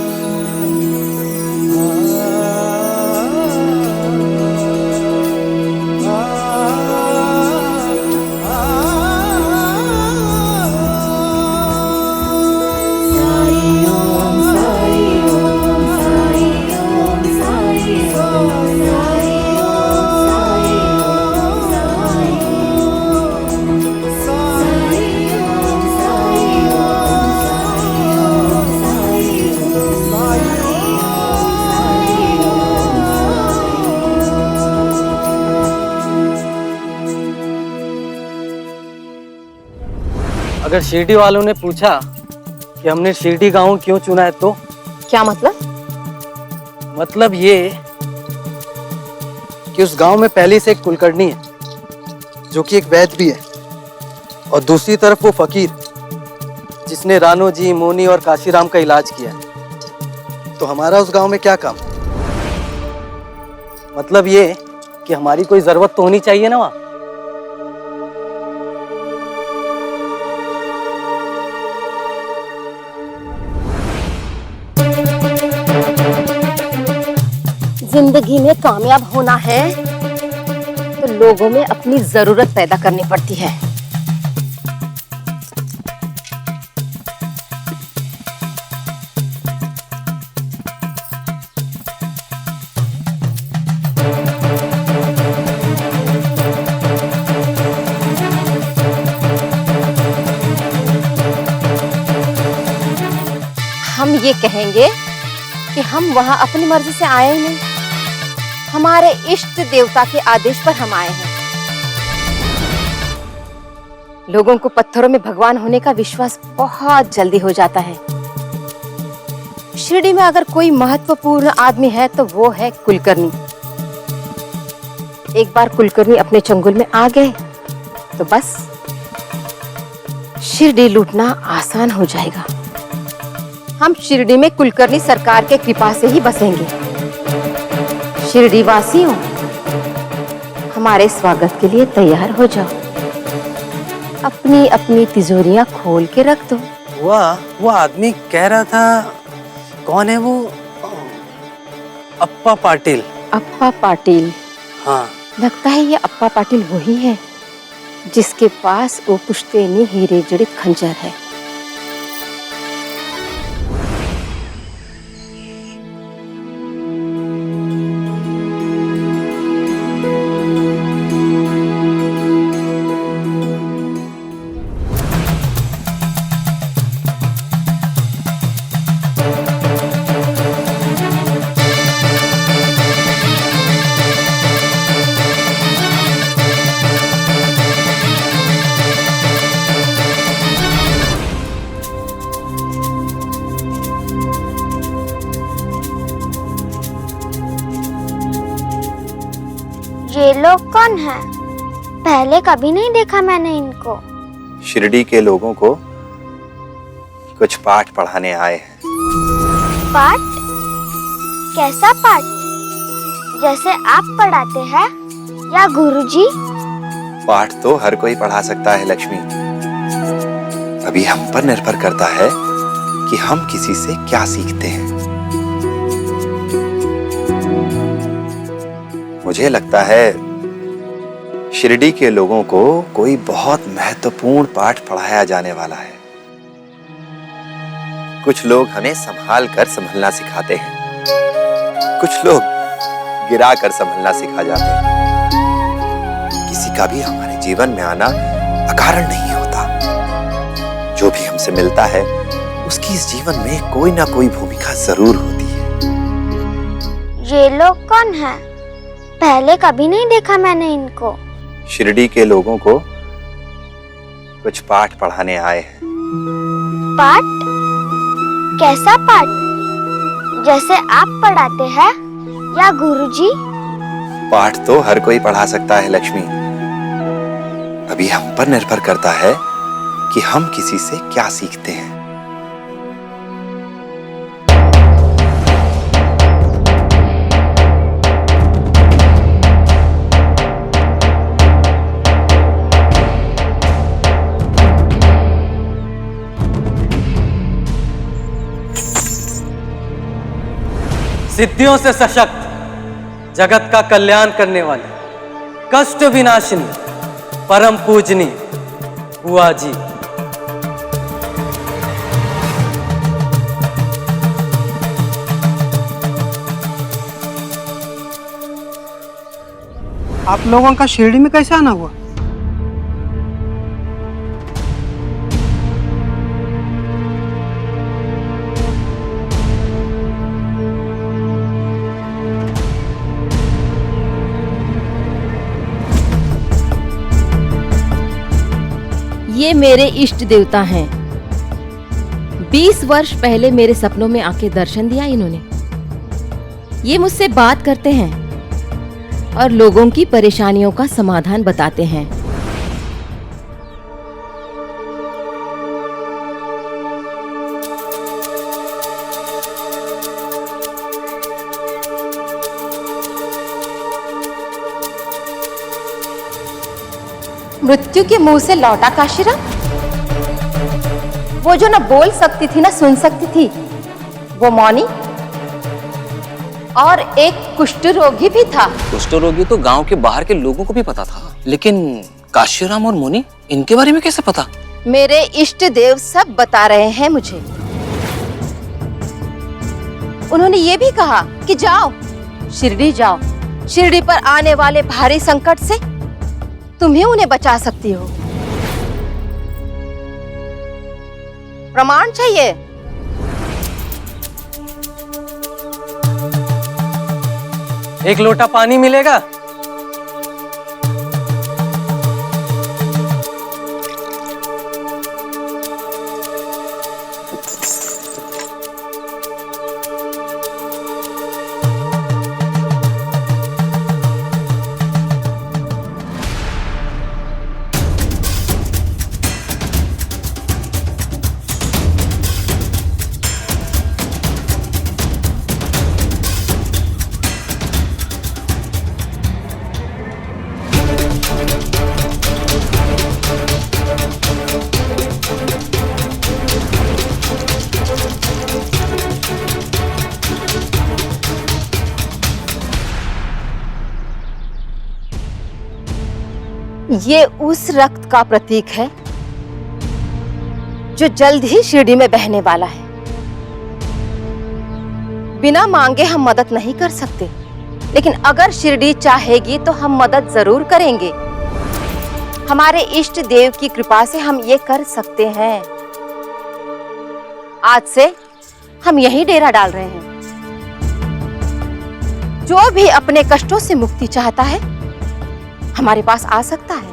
अगर शिरडी वालों ने पूछा कि हमने शिरडी गांव क्यों चुना है तो क्या मतलब? मतलब ये कि उस गांव में पहले से एक कुलकर्णी है जो कि एक वैद्य भी है, और दूसरी तरफ वो फकीर जिसने रानो जी, मोनी और काशीराम का इलाज किया है। तो हमारा उस गांव में क्या काम? मतलब ये कि हमारी कोई जरूरत तो होनी चाहिए ना वहां। जिंदगी में कामयाब होना है तो लोगों में अपनी जरूरत पैदा करनी पड़ती है। हम ये कहेंगे कि हम वहां अपनी मर्जी से आए ही नहीं, हमारे इष्ट देवता के आदेश पर हम आए हैं। लोगों को पत्थरों में भगवान होने का विश्वास बहुत जल्दी हो जाता है। शिरडी में अगर कोई महत्वपूर्ण आदमी है तो वो है कुलकर्णी। एक बार कुलकर्णी अपने चंगुल में आ गए तो बस शिरडी लूटना आसान हो जाएगा। हम शिरडी में कुलकर्णी सरकार के कृपा से ही बसेंगे। शिरडी वासियों, हमारे स्वागत के लिए तैयार हो जाओ। अपनी अपनी तिजोरियां खोल के रख दो। वो आदमी कह रहा था, कौन है वो? अप्पा पाटिल। अप्पा पाटिल? हाँ, लगता है ये अप्पा पाटिल वही है जिसके पास वो पुश्तैनी हीरे जड़ित खंजर है। ये लोग कौन है? पहले कभी नहीं देखा मैंने इनको। शिरडी के लोगों को कुछ पाठ पढ़ाने आए हैं। पाठ? कैसा पाठ? जैसे आप पढ़ाते हैं या गुरुजी? पाठ तो हर कोई पढ़ा सकता है लक्ष्मी। अभी हम पर निर्भर करता है कि हम किसी से क्या सीखते हैं। मुझे लगता है शिरडी के लोगों को कोई बहुत महत्वपूर्ण पाठ पढ़ाया जाने वाला है। कुछ लोग हमें संभाल कर संभलना सिखाते हैं, कुछ लोग गिरा कर संभलना सिखा जाते हैं। किसी का भी हमारे जीवन में आना अकारण नहीं होता। जो भी हमसे मिलता है उसकी इस जीवन में कोई ना कोई भूमिका जरूर होती है। ये लोग कौन है? पहले कभी नहीं देखा मैंने इनको। शिरडी के लोगों को कुछ पाठ पढ़ाने आए हैं। पाठ? कैसा पाठ? जैसे आप पढ़ाते हैं या गुरुजी? पाठ तो हर कोई पढ़ा सकता है लक्ष्मी। अभी हम पर निर्भर करता है कि हम किसी से क्या सीखते हैं। सिद्धियों से सशक्त, जगत का कल्याण करने वाली, कष्ट विनाशिनी, परम पूजनी बुआ जी। आप लोगों का शिरडी में कैसे आना हुआ? ये मेरे इष्ट देवता हैं। 20 वर्ष पहले मेरे सपनों में आके दर्शन दिया इन्होंने। ये मुझसे बात करते हैं और लोगों की परेशानियों का समाधान बताते हैं। मृत्यु के मुंह से लौटा काशीराम, वो जो ना बोल सकती थी ना सुन सकती थी, वो मौनी, और एक कुष्ठ रोगी भी था। कुष्ठ रोगी तो गांव के बाहर के लोगों को भी पता था, लेकिन काशीराम और मुनि, इनके बारे में कैसे पता? मेरे इष्ट देव सब बता रहे हैं मुझे। उन्होंने ये भी कहा कि जाओ शिरडी जाओ, शिरडी पर आने वाले भारी संकट से तुम ही उन्हें बचा सकती हो। प्रमाण चाहिए? एक लोटा पानी मिलेगा? ये उस रक्त का प्रतीक है जो जल्द ही शिरडी में बहने वाला है। बिना मांगे हम मदद नहीं कर सकते, लेकिन अगर शिरडी चाहेगी तो हम मदद जरूर करेंगे। हमारे इष्ट देव की कृपा से हम ये कर सकते हैं। आज से हम यहीं डेरा डाल रहे हैं। जो भी अपने कष्टों से मुक्ति चाहता है हमारे पास आ सकता है।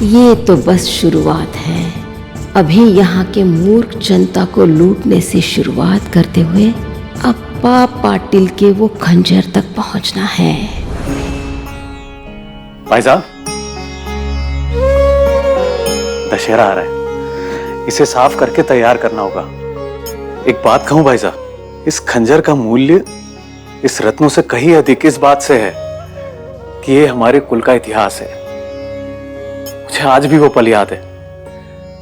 ये तो बस शुरुआत है। अभी यहाँ के मूर्ख जनता को लूटने से शुरुआत करते हुए अप्पा पाटिल के वो खंजर तक पहुंचना है। भाई साहब, दशहरा आ रहा है, इसे साफ करके तैयार करना होगा। एक बात कहूं भाई साहब, इस खंजर का मूल्य इस रत्नों से कहीं अधिक इस बात से है कि ये हमारे कुल का इतिहास है। मुझे आज भी वो पल याद है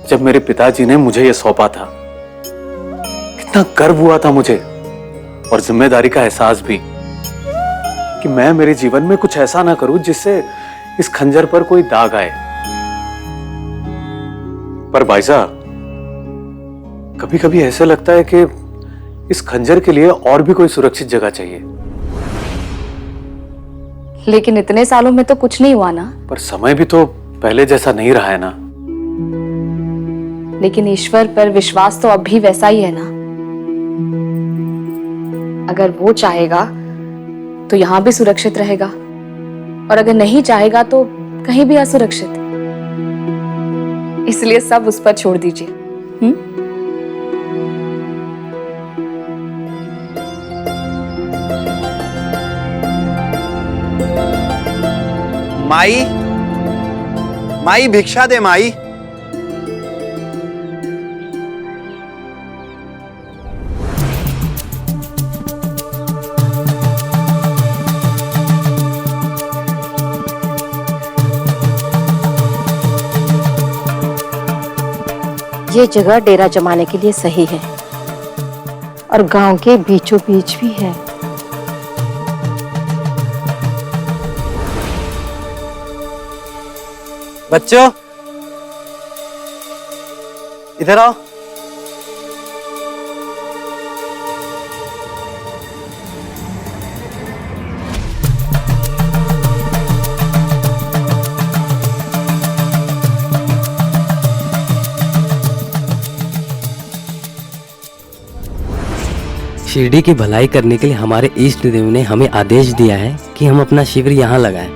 जब मेरे पिताजी ने मुझे ये सौंपा था। कितना गर्व हुआ था मुझे और जिम्मेदारी का एहसास भी कि मैं मेरे जीवन में कुछ ऐसा ना करूं जिससे इस खंजर पर कोई दाग आए। पर भाई साहब, कभी कभी ऐसे लगता है कि इस खंजर के लिए और भी कोई सुरक्षित जगह चाहिए। लेकिन इतने सालों में तो कुछ नहीं हुआ ना। पर समय भी तो पहले जैसा नहीं रहा है ना। लेकिन ईश्वर पर विश्वास तो अब भी वैसा ही है ना। अगर वो चाहेगा तो यहाँ भी सुरक्षित रहेगा, और अगर नहीं चाहेगा तो कहीं भी असुरक्षित। इसलिए सब उस पर छोड़ दीजिए। माई, माई भिक्षा दे माई। ये जगह डेरा जमाने के लिए सही है और गांव के बीचों बीच भी है। बच्चों, इधर आओ। शिरडी की भलाई करने के लिए हमारे इष्ट देव ने हमें आदेश दिया है कि हम अपना शिविर यहाँ लगाएं।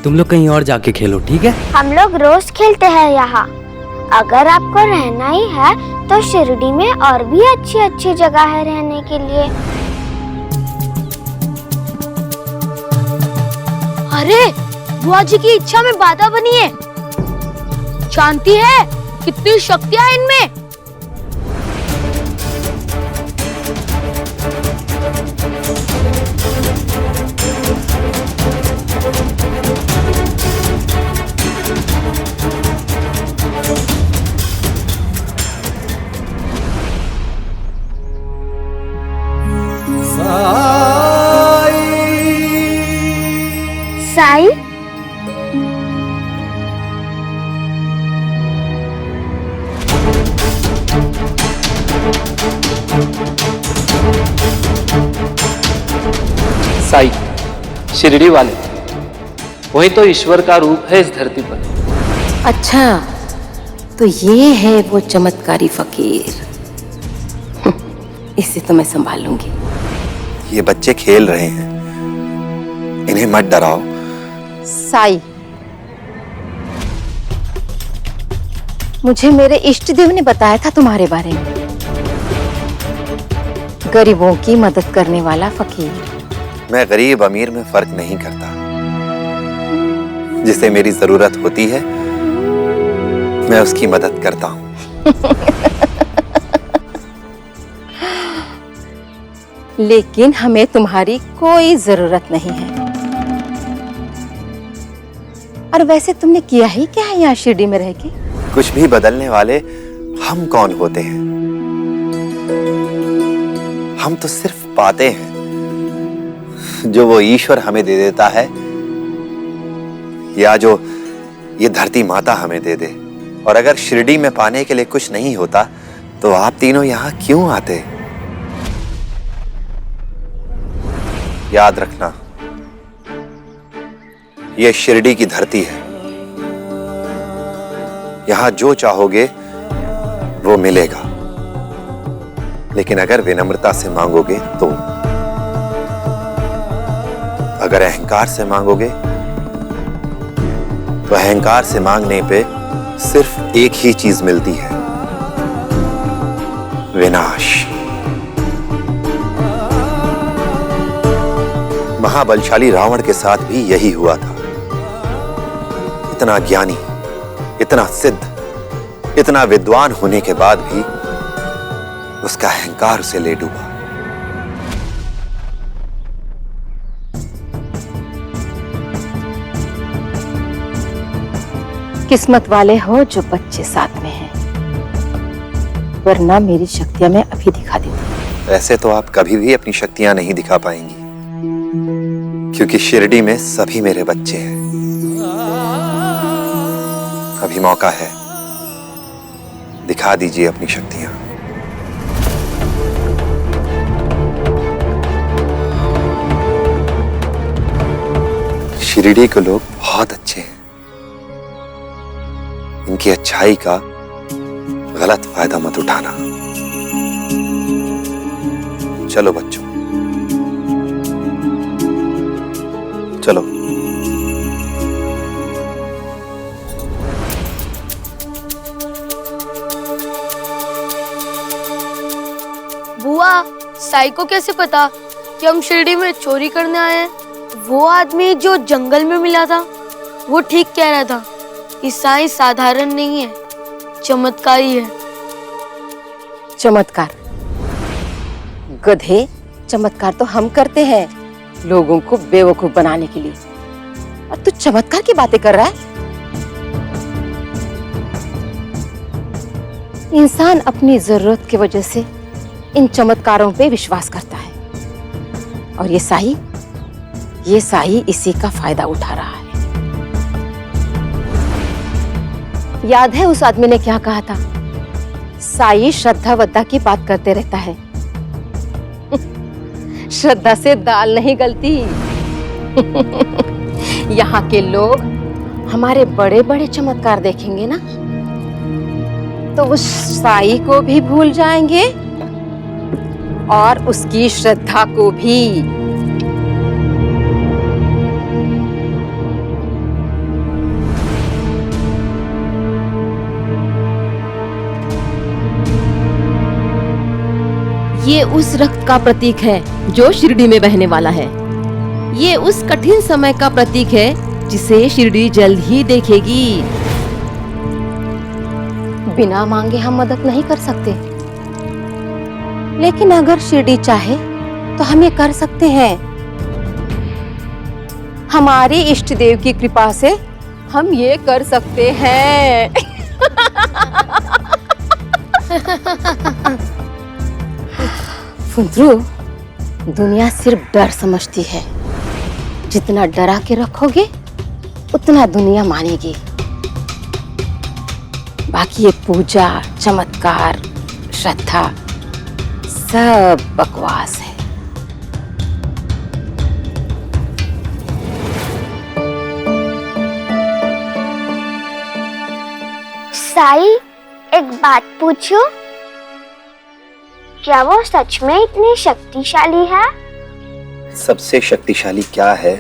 तुम लोग कहीं और जाके खेलो, ठीक है? हम लोग रोज खेलते हैं यहाँ। अगर आपको रहना ही है तो शिरडी में और भी अच्छी अच्छी जगह है रहने के लिए। अरे बुआ जी की इच्छा में बाधा बनी है। जानती है कितनी शक्तियां हैं इनमें। साई साई, शिरडी वाले, वही तो ईश्वर का रूप है इस धरती पर। अच्छा, तो ये है वो चमत्कारी फकीर। इसे तो मैं संभाल लूंगी। ये बच्चे खेल रहे हैं, इन्हें मत डराओ। साई, मुझे मेरे इष्ट देव ने बताया था तुम्हारे बारे में। गरीबों की मदद करने वाला फकीर। मैं गरीब अमीर में फर्क नहीं करता। जिसे मेरी जरूरत होती है मैं उसकी मदद करता हूँ। लेकिन हमें तुम्हारी कोई जरूरत नहीं है। और वैसे तुमने किया ही क्या है यहाँ शिरडी में रह के? कुछ भी बदलने वाले हम कौन होते हैं? हम तो सिर्फ पाते हैं जो वो ईश्वर हमें दे देता है, या जो ये धरती माता हमें दे दे। और अगर शिरडी में पाने के लिए कुछ नहीं होता तो आप तीनों यहाँ क्यों आते? याद रखना, ये शिरडी की धरती है। यहां जो चाहोगे वो मिलेगा, लेकिन अगर विनम्रता से मांगोगे तो। अगर अहंकार से मांगोगे तो अहंकार से मांगने पे सिर्फ एक ही चीज मिलती है, विनाश। महाबलशाली रावण के साथ भी यही हुआ था। इतना ज्ञानी, इतना सिद्ध, इतना विद्वान होने के बाद भी उसका अहंकार उसे ले डूबा। किस्मत वाले हो जो बच्चे साथ में हैं, वरना मेरी शक्तियां मैं अभी दिखा देती। ऐसे तो आप कभी भी अपनी शक्तियां नहीं दिखा पाएंगी, क्योंकि शिरडी में सभी मेरे बच्चे हैं। अभी मौका है, दिखा दीजिए अपनी शक्तियां। शिरडी के लोग बहुत अच्छे हैं। इनकी अच्छाई का गलत फायदा मत उठाना। चलो बच्चों, चलो। बुआ, साई को कैसे पता कि हम शिरडी में चोरी करने आए हैं? वो आदमी जो जंगल में मिला था वो ठीक कह रहा था कि साई साधारण नहीं है, चमत्कारी है। चमत्कार? गधे, चमत्कार तो हम करते हैं लोगों को बेवकूफ बनाने के लिए, और तू चमत्कार की बातें कर रहा है? इंसान अपनी जरूरत की वजह से इन चमत्कारों पे विश्वास करता है, और ये साई इसी का फायदा उठा रहा है। याद है उस आदमी ने क्या कहा था? साई श्रद्धा वद्धा की बात करते रहता है। श्रद्धा से दाल नहीं गलती। यहाँ के लोग हमारे बड़े बड़े चमत्कार देखेंगे ना, तो उस साई को भी भूल जाएंगे और उसकी श्रद्धा को भी। ये उस रक्त का प्रतीक है जो शिरडी में बहने वाला है। ये उस कठिन समय का प्रतीक है जिसे शिरडी जल्द ही देखेगी। बिना मांगे हम मदद नहीं कर सकते, लेकिन अगर शिरडी चाहे तो हम ये कर सकते हैं। हमारे इष्ट देव की कृपा से हम ये कर सकते हैं। फुंदरू, दुनिया सिर्फ डर समझती है। जितना डरा के रखोगे उतना दुनिया मानेगी। बाकी ये पूजा, चमत्कार, श्रद्धा सब बकवास है। साई, एक बात पूछूं? क्या वो सच में इतनी शक्तिशाली है? सबसे शक्तिशाली क्या है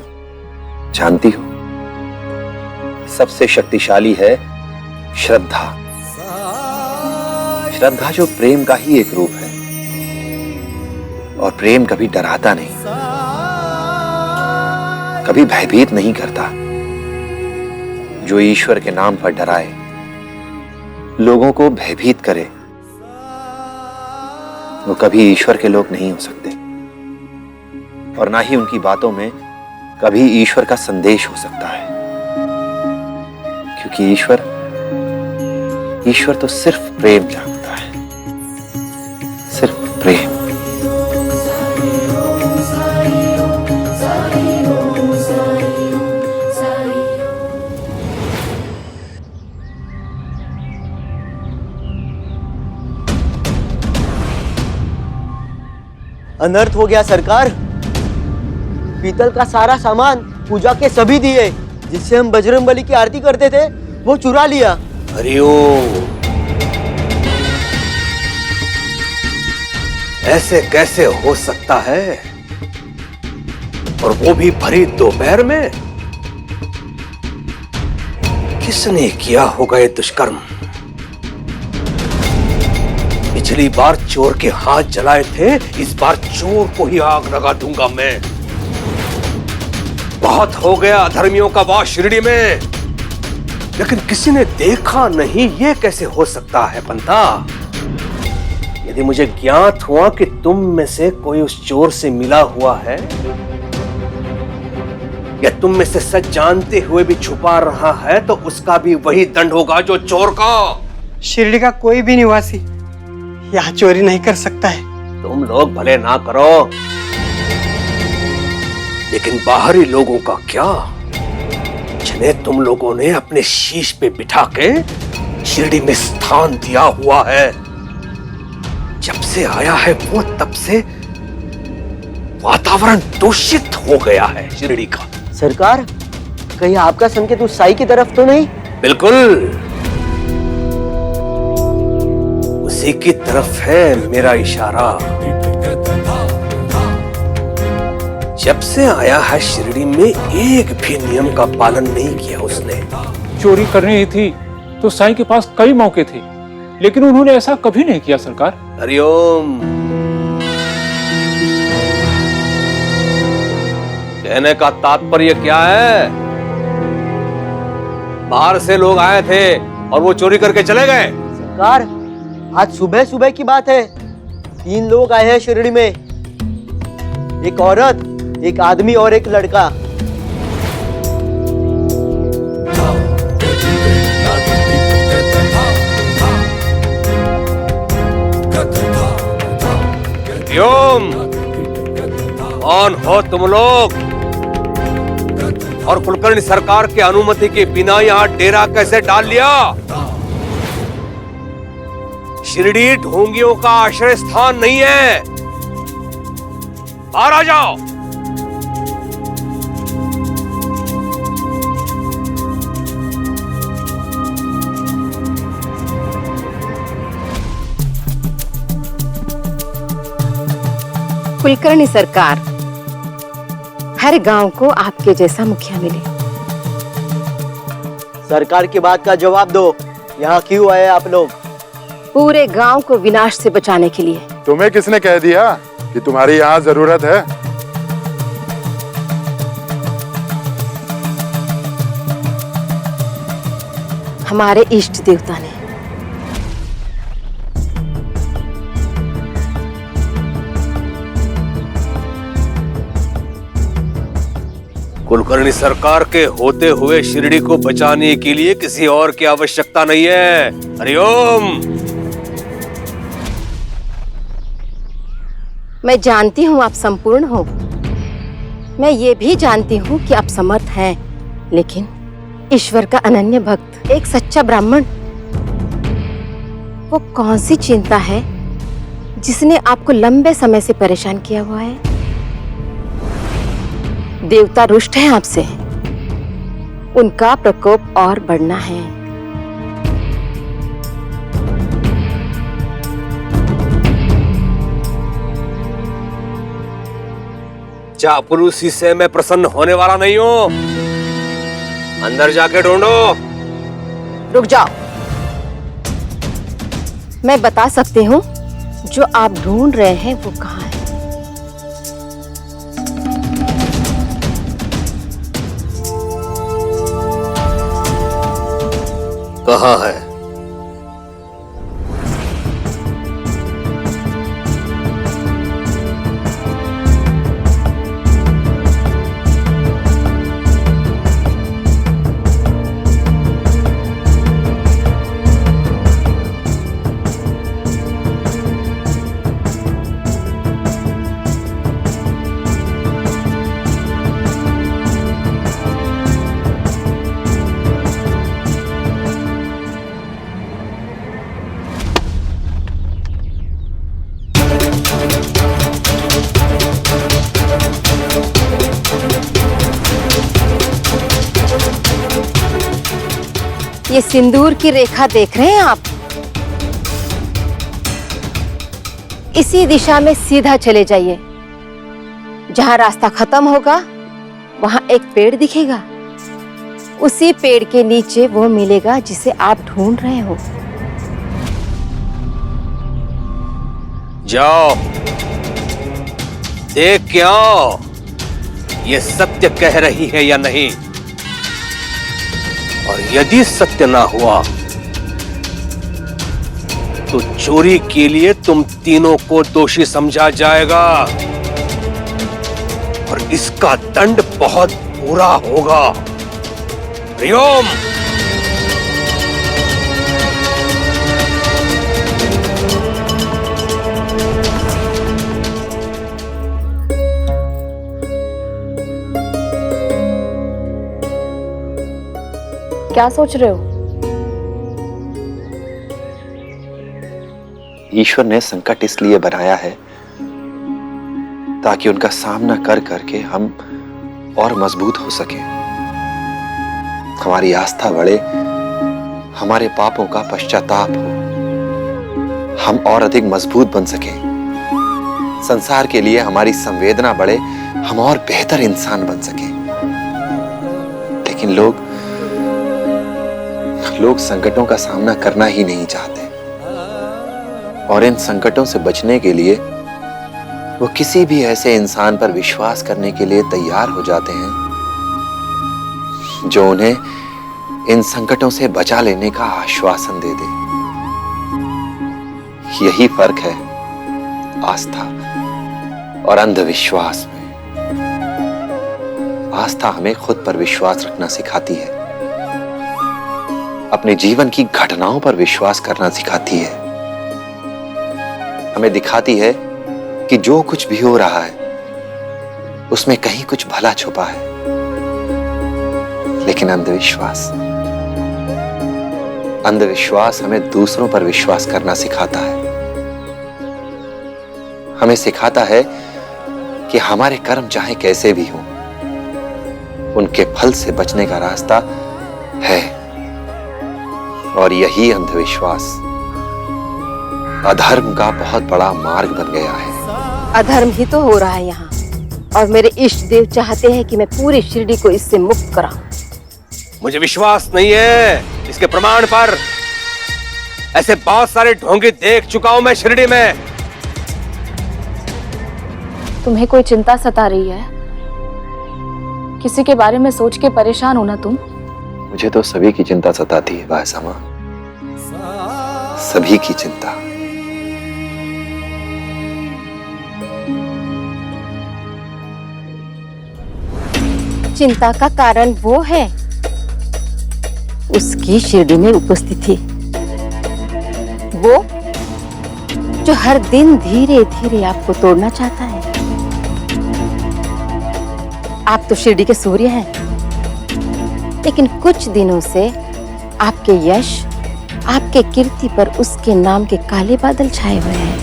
जानती हो? सबसे शक्तिशाली है श्रद्धा। श्रद्धा जो प्रेम का ही एक रूप है, और प्रेम कभी डराता नहीं, कभी भयभीत नहीं करता। जो ईश्वर के नाम पर डराए, लोगों को भयभीत करे, वो कभी ईश्वर के लोग नहीं हो सकते, और ना ही उनकी बातों में कभी ईश्वर का संदेश हो सकता है। क्योंकि ईश्वर तो सिर्फ प्रेम जानता है, सिर्फ प्रेम। अनर्थ हो गया सरकार। पीतल का सारा सामान, पूजा के सभी दिए जिससे हम बजरंगबली की आरती करते थे, वो चुरा लिया। हरिओम। ऐसे कैसे हो सकता है, और वो भी भरी दोपहर में? किसने किया होगा ये दुष्कर्म? पिछली बार चोर के हाथ जलाए थे, इस बार चोर को ही आग लगा दूंगा मैं। बहुत हो गया अधर्मियों का वास शिरडी में, लेकिन किसी ने देखा नहीं। ये कैसे हो सकता है पंता? यदि मुझे ज्ञात हुआ कि तुम में से कोई उस चोर से मिला हुआ है, या तुम में से सच जानते हुए भी छुपा रहा है, तो उसका भी वही दंड होगा जो चोर का। शिरडी का कोई भी निवासी यहाँ चोरी नहीं कर सकता है। तुम लोग भले ना करो, लेकिन बाहरी लोगों का क्या, जिन्हें तुम लोगों ने अपने शीश पे बिठा के शिरडी में स्थान दिया हुआ है। जब से आया है वो, तब से वातावरण दूषित हो गया है शिरडी का। सरकार, कहीं आपका संकेत उस साई की तरफ तो नहीं? बिल्कुल उसी की तरफ है मेरा इशारा। जब से आया है शिरडी में, एक भी नियम का पालन नहीं किया उसने। चोरी करनी ही थी तो साईं के पास कई मौके थे, लेकिन उन्होंने ऐसा कभी नहीं किया सरकार। हरिओम। कहने का तात्पर्य क्या है? बाहर से लोग आए थे और वो चोरी करके चले गए। सरकार, आज सुबह सुबह की बात है। 3 लोग आए हैं शिरडी में, एक औरत, एक आदमी और एक लड़का। हरिओम। कौन हो तुम लोग, और कुलकर्णी सरकार की अनुमति के बिना यहाँ डेरा कैसे डाल लिया? शिरडी ढोंगियों का आश्रय स्थान नहीं है। बाहर आ जाओ। कुलकर्णी सरकार, हर गांव को आपके जैसा मुखिया मिले। सरकार की बात का जवाब दो, यहाँ क्यों आए आप लोग? पूरे गांव को विनाश से बचाने के लिए। तुम्हें किसने कह दिया कि तुम्हारी यहाँ जरूरत है? हमारे इष्ट देवता ने। कुलकर्णी सरकार के होते हुए शिरडी को बचाने के लिए किसी और की आवश्यकता नहीं है। हरिओम। मैं जानती हूँ आप संपूर्ण हो, मैं ये भी जानती हूँ कि आप समर्थ हैं, लेकिन ईश्वर का अनन्य भक्त, एक सच्चा ब्राह्मण, वो कौन सी चिंता है जिसने आपको लंबे समय से परेशान किया हुआ है? देवता रुष्ट हैं आपसे, उनका प्रकोप और बढ़ना है। चापलूसी से मैं प्रसन्न होने वाला नहीं हूं। अंदर जाके ढूंढो। रुक जाओ, मैं बता सकती हूँ जो आप ढूंढ रहे हैं वो कहाँ है। कहाँ है? ये सिंदूर की रेखा देख रहे हैं आप? इसी दिशा में सीधा चले जाइए। जहां रास्ता खत्म होगा वहां एक पेड़ दिखेगा। उसी पेड़ के नीचे वो मिलेगा जिसे आप ढूंढ रहे हो। जाओ, देख के आओ ये सत्य कह रही है या नहीं। और यदि सत्य ना हुआ तो चोरी के लिए तुम तीनों को दोषी समझा जाएगा और इसका दंड बहुत बुरा होगा। हरिओम। क्या सोच रहे हो? ईश्वर ने संकट इसलिए बनाया है ताकि उनका सामना कर करके हम और मजबूत हो सके, हमारी आस्था बढ़े, हमारे पापों का पश्चाताप हो, हम और अधिक मजबूत बन सके, संसार के लिए हमारी संवेदना बढ़े, हम और बेहतर इंसान बन सके। लेकिन लोग संकटों का सामना करना ही नहीं चाहते और इन संकटों से बचने के लिए वो किसी भी ऐसे इंसान पर विश्वास करने के लिए तैयार हो जाते हैं जो उन्हें इन संकटों से बचा लेने का आश्वासन दे दे। यही फर्क है आस्था और अंधविश्वास में। आस्था हमें खुद पर विश्वास रखना सिखाती है, अपने जीवन की घटनाओं पर विश्वास करना सिखाती है, हमें दिखाती है कि जो कुछ भी हो रहा है उसमें कहीं कुछ भला छुपा है। लेकिन अंधविश्वास हमें दूसरों पर विश्वास करना सिखाता है, हमें सिखाता है कि हमारे कर्म चाहे कैसे भी हों, उनके फल से बचने का रास्ता है। और यही अंधविश्वास अधर्म का बहुत बड़ा मार्ग बन गया है। अधर्म ही तो हो रहा है यहाँ, और मेरे इष्ट देव चाहते हैं कि मैं पूरी शिरडी को इससे मुक्त कराऊं। मुझे विश्वास नहीं है इसके प्रमाण पर। ऐसे बहुत सारे ढोंगी देख चुका हूं मैं शिरडी में। तुम्हें कोई चिंता सता रही है? किसी के बारे में सोच के परेशान हो ना तुम? मुझे तो सभी की चिंता सताती है भाईसा माँ, सभी की चिंता। चिंता का कारण वो है उसकी शिरडी में उपस्थिति, वो जो हर दिन धीरे धीरे आपको तोड़ना चाहता है। आप तो शिरडी के सूर्य हैं, लेकिन कुछ दिनों से आपके यश, आपके कीर्ति पर उसके नाम के काले बादल छाए हुए हैं।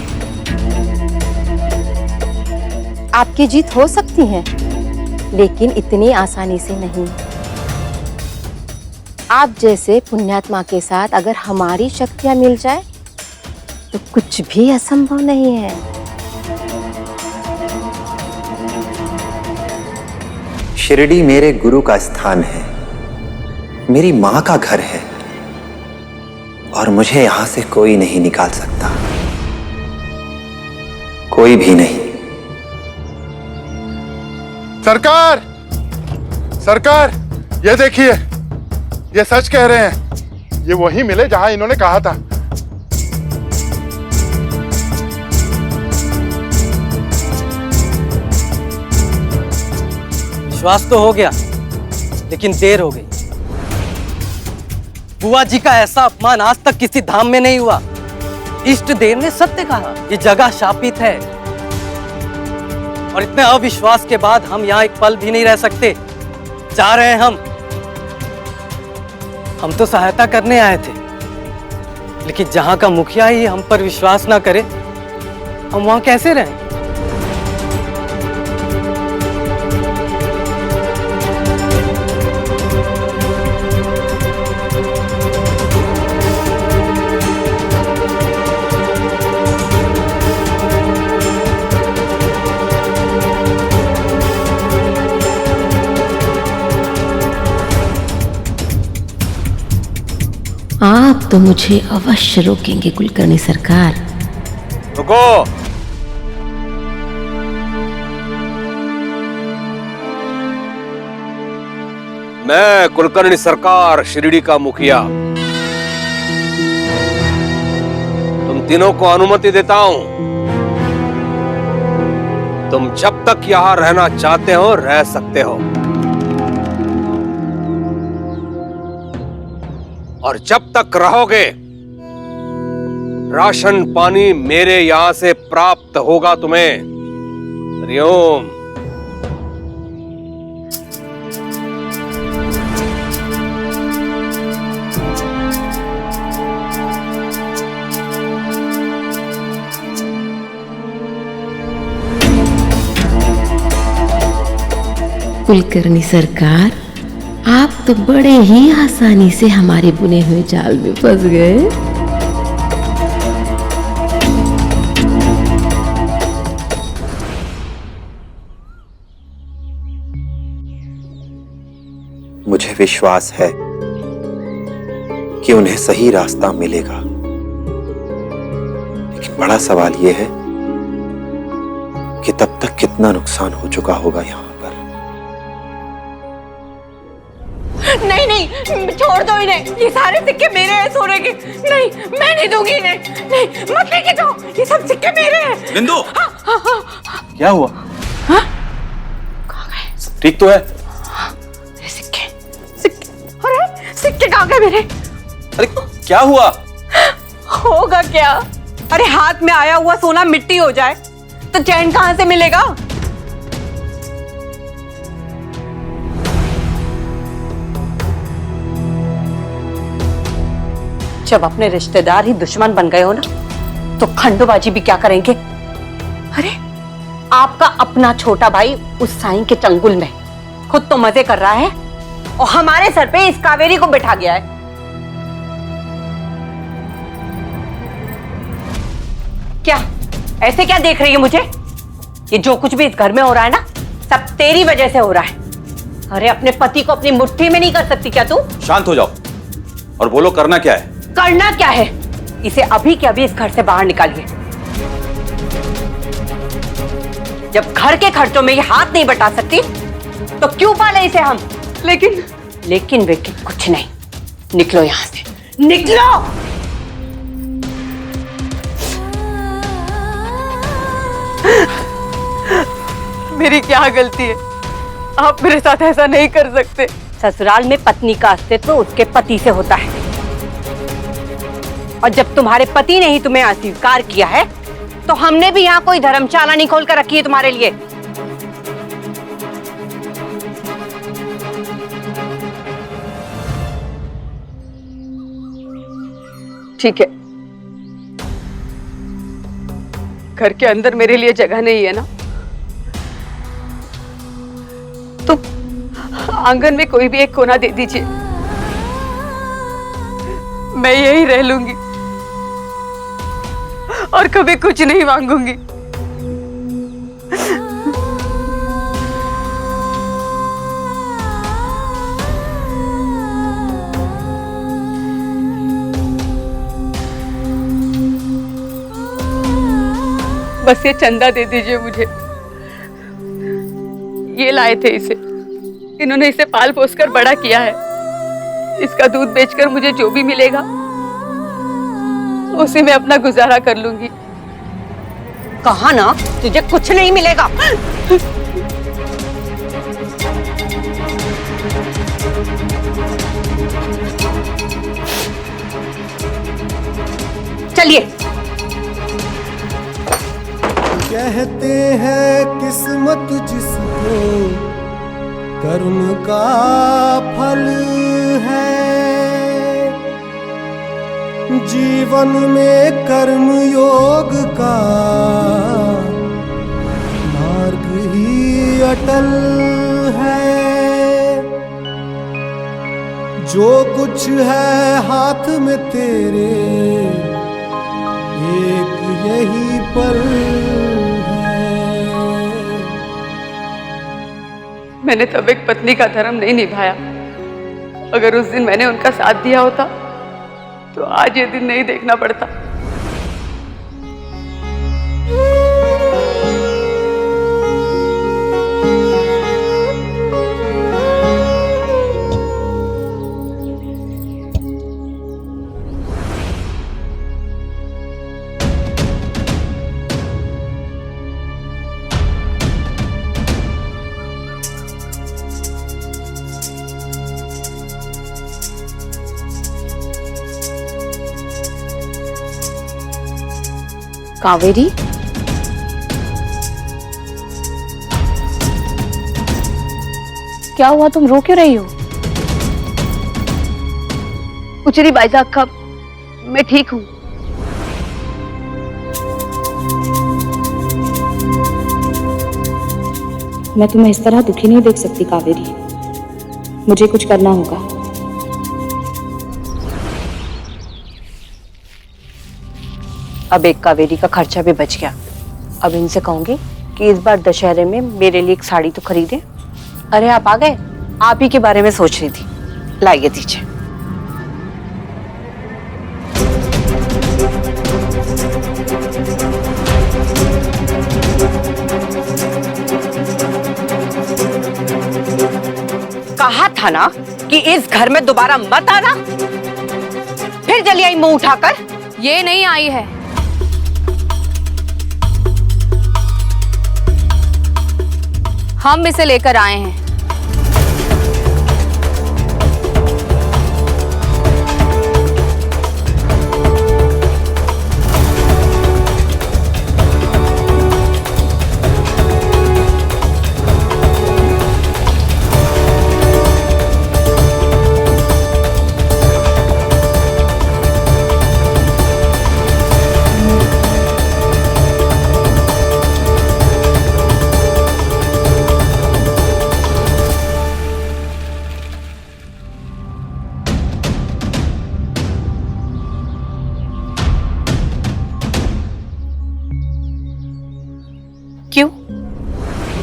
आपकी जीत हो सकती है, लेकिन इतनी आसानी से नहीं। आप जैसे पुण्यात्मा के साथ अगर हमारी शक्तियां मिल जाए तो कुछ भी असंभव नहीं है। शिरडी मेरे गुरु का स्थान है, मेरी मां का घर है, और मुझे यहां से कोई नहीं निकाल सकता, कोई भी नहीं। सरकार, सरकार, ये देखिए, ये सच कह रहे हैं। ये वही मिले जहां इन्होंने कहा था। विश्वास तो हो गया, लेकिन देर हो गई। बुआ जी का ऐसा अपमान आज तक किसी धाम में नहीं हुआ। इष्ट देव ने सत्य कहा, ये जगह शापित है, और इतने अविश्वास के बाद हम यहाँ एक पल भी नहीं रह सकते। जा रहे हैं हम तो सहायता करने आए थे, लेकिन जहां का मुखिया ही हम पर विश्वास ना करे, हम वहां कैसे रहें? आप तो मुझे अवश्य रोकेंगे कुलकर्णी सरकार। रुको। मैं कुलकर्णी सरकार, शिरडी का मुखिया, तुम तीनों को अनुमति देता हूं। तुम जब तक यहां रहना चाहते हो रह सकते हो, और जब तक रहोगे राशन पानी मेरे यहां से प्राप्त होगा तुम्हें। हरिओम। कुलकर्णी सरकार, आप तो बड़े ही आसानी से हमारे बुने हुए जाल में फंस गए। मुझे विश्वास है कि उन्हें सही रास्ता मिलेगा, लेकिन बड़ा सवाल यह है कि तब तक कितना नुकसान हो चुका होगा यहाँ पर। नहीं नहीं, छोड़ दो इन्हें। ये सारे सिक्के मेरे हैं सोने के। नहीं, मैं नहीं दूंगी इन्हें। नहीं, मत लेके जाओ, ये सब सिक्के मेरे हैं। बिंदु, क्या हुआ? कहाँ गए? ठीक तो है? सिक्के, सिक्के, अरे सिक्के कहाँ गए मेरे? अरे क्या हुआ? होगा क्या? अरे हाथ में आया हुआ सोना मिट्टी हो जाए तो चैन कहाँ से मिलेगा? जब अपने रिश्तेदार ही दुश्मन बन गए हो ना, तो खंडोबाजी भी क्या करेंगे? अरे आपका अपना छोटा भाई उस साईं के चंगुल में खुद तो मजे कर रहा है, और हमारे सर पे इस कावेरी को बिठा गया है। क्या ऐसे क्या देख रही है मुझे? ये जो कुछ भी इस घर में हो रहा है ना, सब तेरी वजह से हो रहा है। अरे अपने पति को अपनी मुट्ठी में नहीं कर सकती क्या तू? शांत हो जाओ और बोलो करना क्या है? करना क्या है? इसे अभी के अभी इस घर से बाहर निकालिए। जब घर के खर्चों में ये हाथ नहीं बटा सकती तो क्यों पाले इसे हम? लेकिन कुछ नहीं। निकलो यहां से, निकलो। मेरी क्या गलती है? आप मेरे साथ ऐसा नहीं कर सकते। ससुराल में पत्नी का अस्तित्व उसके पति से होता है, और जब तुम्हारे पति ने ही तुम्हें अस्वीकार किया है तो हमने भी यहाँ कोई धर्मशाला नहीं खोल कर रखी है तुम्हारे लिए। ठीक है, घर के अंदर मेरे लिए जगह नहीं है ना, तो आंगन में कोई भी एक कोना दे दीजिए, मैं यही रह लूंगी और कभी कुछ नहीं मांगूंगी। बस ये चंदा दे दीजिए मुझे। ये लाए थे इसे, इन्होंने इसे पाल पोस कर बड़ा किया है। इसका दूध बेचकर मुझे जो भी मिलेगा उसी में अपना गुजारा कर लूंगी। कहा ना तुझे कुछ नहीं मिलेगा। चलिए। कहते हैं किस्मत जिसको कर्म का फल है, जीवन में कर्म योग का मार्ग ही अटल है। जो कुछ है हाथ में तेरे एक यही पल है। मैंने तब एक पत्नी का धर्म नहीं निभाया। अगर उस दिन मैंने उनका साथ दिया होता तो आज ये दिन नहीं देखना पड़ता। कावेरी, क्या हुआ? तुम रो क्यों रही हो? कुछ नहीं बाईजा, कब मैं ठीक हूँ। मैं तुम्हें इस तरह दुखी नहीं देख सकती कावेरी, मुझे कुछ करना होगा। अब एक कावेरी का खर्चा भी बच गया। अब इनसे कहूंगी कि इस बार दशहरे में मेरे लिए एक साड़ी तो खरीदे। अरे आप आ गए, आप ही के बारे में सोच रही थी। लाइए दीजिए। कहा था ना कि इस घर में दोबारा मत आना। फिर जली आई मुंह उठाकर। ये नहीं आई है, हम इसे लेकर आए हैं।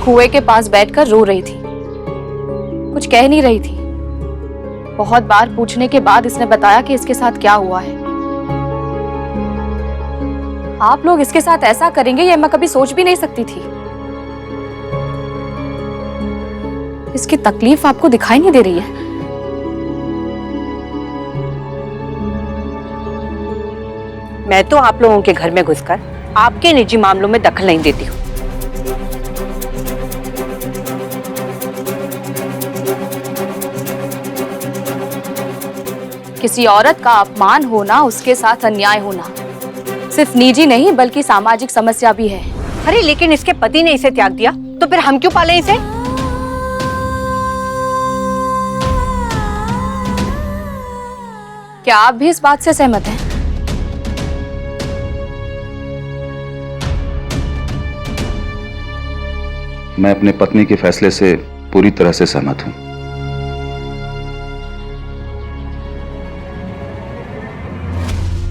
कुएं के पास बैठकर रो रही थी, कुछ कह नहीं रही थी। बहुत बार पूछने के बाद इसने बताया कि इसके साथ क्या हुआ है। आप लोग इसके साथ ऐसा करेंगे ये मैं कभी सोच भी नहीं सकती थी। इसकी तकलीफ आपको दिखाई नहीं दे रही है? मैं तो आप लोगों के घर में घुसकर आपके निजी मामलों में दखल नहीं देती हूँ। किसी औरत का अपमान होना, उसके साथ अन्याय होना सिर्फ निजी नहीं बल्कि सामाजिक समस्या भी है। अरे लेकिन इसके पति ने इसे त्याग दिया तो फिर हम क्यों पाले इसे? क्या आप भी इस बात से सहमत हैं? मैं अपने पत्नी के फैसले से पूरी तरह से सहमत हूं।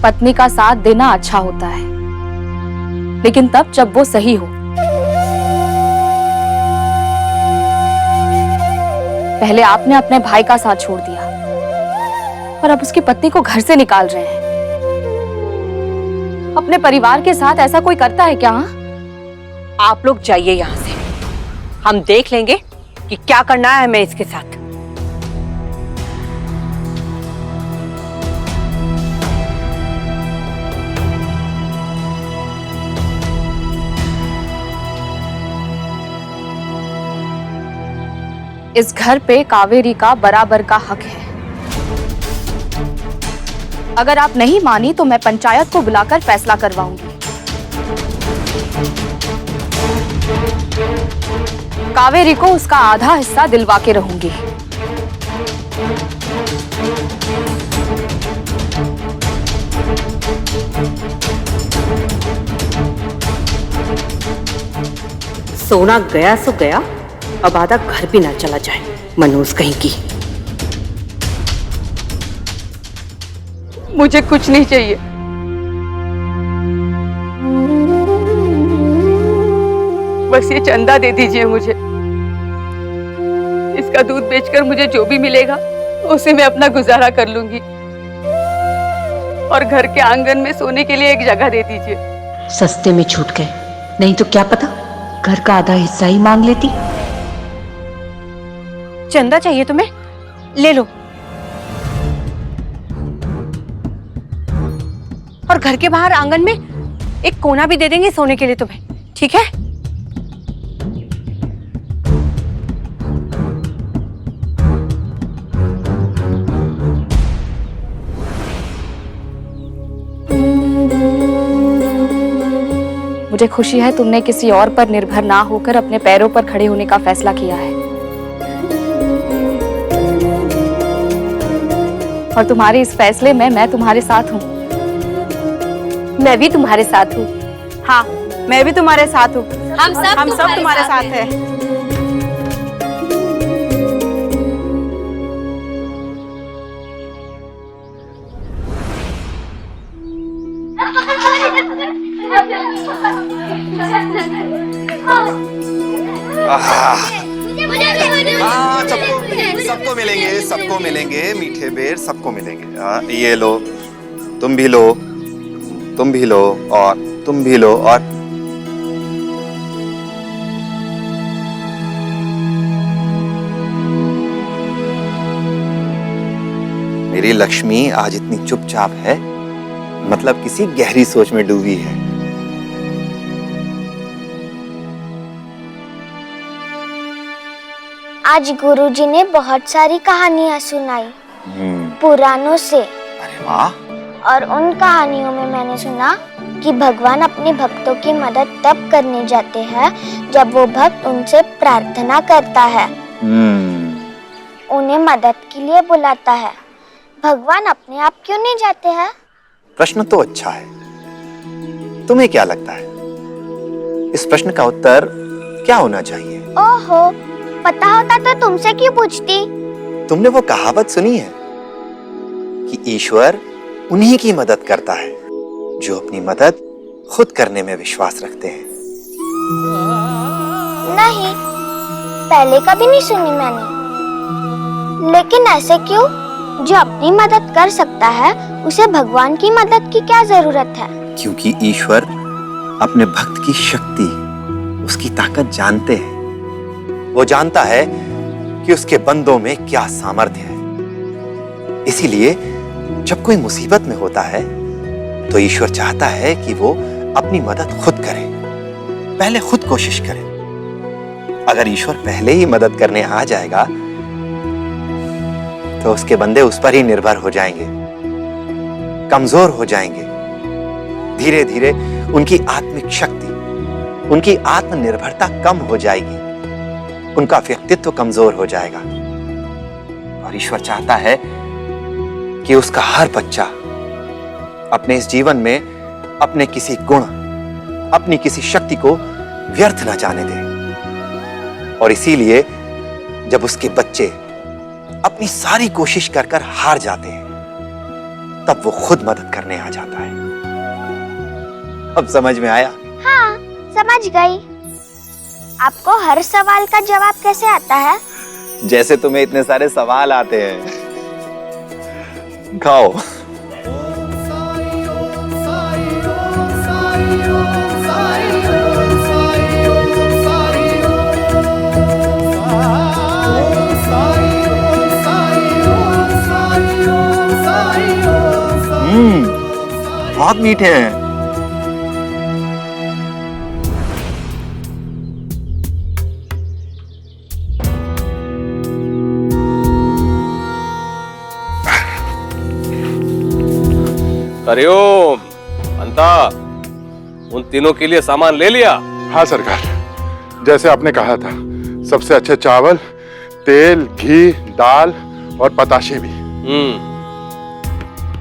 पत्नी का साथ देना अच्छा होता है, लेकिन तब जब वो सही हो। पहले आपने अपने भाई का साथ छोड़ दिया और अब उसकी पत्नी को घर से निकाल रहे हैं। अपने परिवार के साथ ऐसा कोई करता है क्या? आप लोग जाइए यहाँ से, हम देख लेंगे कि क्या करना है हमें इसके साथ। इस घर पे कावेरी का बराबर का हक है। अगर आप नहीं मानी तो मैं पंचायत को बुलाकर फैसला करवाऊंगी। कावेरी को उसका आधा हिस्सा दिलवा के रहूंगी। सोना गया सो गया, अब आधा घर भी ना चला जाए, मनोज कहीं की। मुझे कुछ नहीं चाहिए। बस ये चंदा दे दीजिए मुझे। इसका दूध बेचकर मुझे जो भी मिलेगा उसे मैं अपना गुजारा कर लूंगी। और घर के आंगन में सोने के लिए एक जगह दे दीजिए। सस्ते में छूट गए, नहीं तो क्या पता घर का आधा हिस्सा ही मांग लेती। चंदा चाहिए तुम्हें? ले लो। और घर के बाहर आंगन में एक कोना भी दे देंगे सोने के लिए तुम्हें, ठीक है? मुझे खुशी है तुमने किसी और पर निर्भर ना होकर अपने पैरों पर खड़े होने का फैसला किया है। और तुम्हारे इस फैसले में मैं तुम्हारे साथ हूँ। मैं भी तुम्हारे साथ हूँ। हाँ, मैं भी तुम्हारे साथ हूँ। हम सब तुम्हारे साथ हैं। हाँ, सबको मिलेंगे, सबको मिलेंगे, मीठे बेर सबको मिलेंगे। हाँ, ये लो, तुम भी लो, तुम भी लो, और तुम भी लो, और मेरी लक्ष्मी आज इतनी चुपचाप है, मतलब किसी गहरी सोच में डूबी है। आज गुरुजी ने बहुत सारी कहानियां सुनाई पुराणों से। अरे वाह! और उन कहानियों में मैंने सुना कि भगवान अपने भक्तों की मदद तब करने जाते हैं जब वो भक्त उनसे प्रार्थना करता है, उन्हें मदद के लिए बुलाता है। भगवान अपने आप क्यों नहीं जाते हैं? प्रश्न तो अच्छा है। तुम्हें क्या लगता है इस प्रश्न का उत्तर क्या होना चाहिए? ओहो, पता होता तो तुमसे क्यों पूछती? तुमने वो कहावत सुनी है कि ईश्वर उन्हीं की मदद करता है जो अपनी मदद खुद करने में विश्वास रखते हैं। नहीं, पहले कभी नहीं सुनी मैंने। लेकिन ऐसे क्यों? जो अपनी मदद कर सकता है उसे भगवान की मदद की क्या जरूरत है? क्योंकि ईश्वर अपने भक्त की शक्ति, उसकी ताकत जानते हैं। वो जानता है कि उसके बंदों में क्या सामर्थ्य है। इसीलिए जब कोई मुसीबत में होता है तो ईश्वर चाहता है कि वो अपनी मदद खुद करे, पहले खुद कोशिश करे। अगर ईश्वर पहले ही मदद करने आ जाएगा तो उसके बंदे उस पर ही निर्भर हो जाएंगे, कमजोर हो जाएंगे। धीरे धीरे उनकी आत्मिक शक्ति, उनकी आत्मनिर्भरता कम हो जाएगी, उनका व्यक्तित्व कमजोर हो जाएगा। और ईश्वर चाहता है कि उसका हर बच्चा अपने इस जीवन में अपने किसी गुण, अपनी किसी शक्ति को व्यर्थ न जाने दे। और इसीलिए जब उसके बच्चे अपनी सारी कोशिश कर कर हार जाते हैं तब वो खुद मदद करने आ जाता है। अब समझ में आया? हाँ, समझ गई। आपको हर सवाल का जवाब कैसे आता है? जैसे तुम्हें इतने सारे सवाल आते हैं। खाओ। बहुत मीठे हैं। हरिओम। अंता, उन तीनों के लिए सामान ले लिया? हाँ सरकार, जैसे आपने कहा था, सबसे अच्छे चावल, तेल, घी, दाल और पताशे भी।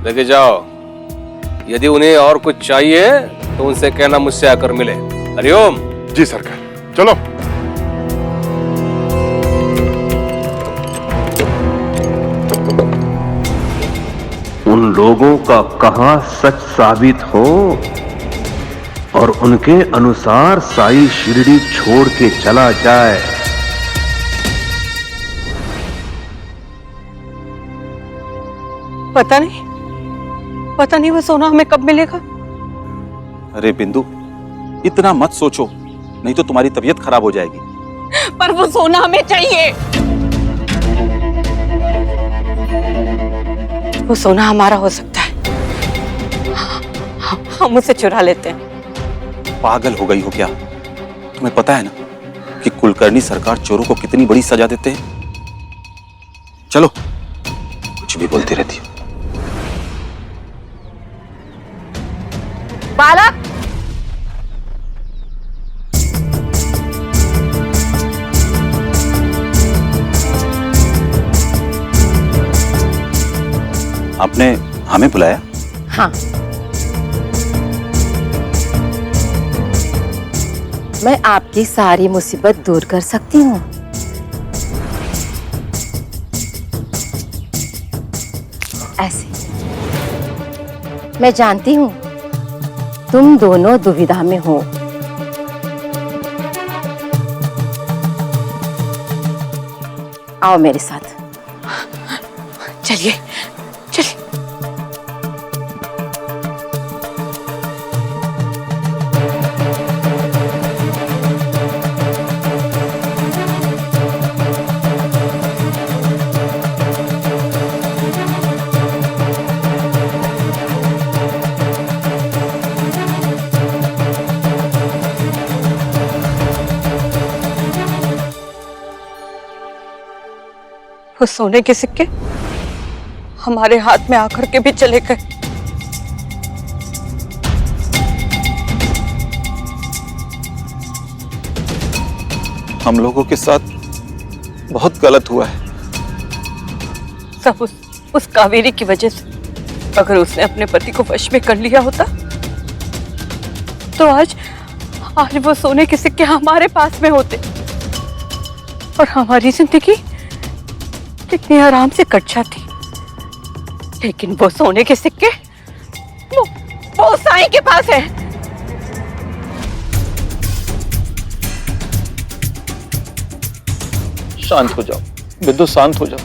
लेके जाओ। यदि उन्हें और कुछ चाहिए तो उनसे कहना मुझसे आकर मिले। हरिओम। जी सरकार, चलो। उन लोगों का कहां सच साबित हो और उनके अनुसार साई शिरडी छोड़ के चला जाए। पता नहीं वो सोना हमें कब मिलेगा। अरे बिंदु, इतना मत सोचो, नहीं तो तुम्हारी तबीयत खराब हो जाएगी। पर वो सोना हमें चाहिए। वो सोना हमारा हो सकता है, हम उसे चुरा लेते हैं। पागल हो गई हो क्या? तुम्हें पता है ना कि कुलकर्णी सरकार चोरों को कितनी बड़ी सजा देते हैं। चलो, कुछ भी बोलती रहती है। बालक, आपने हमें बुलाया? हाँ, मैं आपकी सारी मुसीबत दूर कर सकती हूँ। ऐसे मैं जानती हूँ तुम दोनों दुविधा में हो। आओ मेरे साथ। चलिए चलिए। वो सोने के सिक्के हमारे हाथ में आकर के भी चले गए। हम लोगों के साथ बहुत गलत हुआ है। सब उस कावेरी की वजह से। अगर उसने अपने पति को वश में कर लिया होता तो आज वो सोने के सिक्के हमारे पास में होते और हमारी जिंदगी कितनी आराम से कट जाती। लेकिन वो सोने के सिक्के वो साईं के पास है। शांत हो जाओ बिंदु, शांत हो जाओ।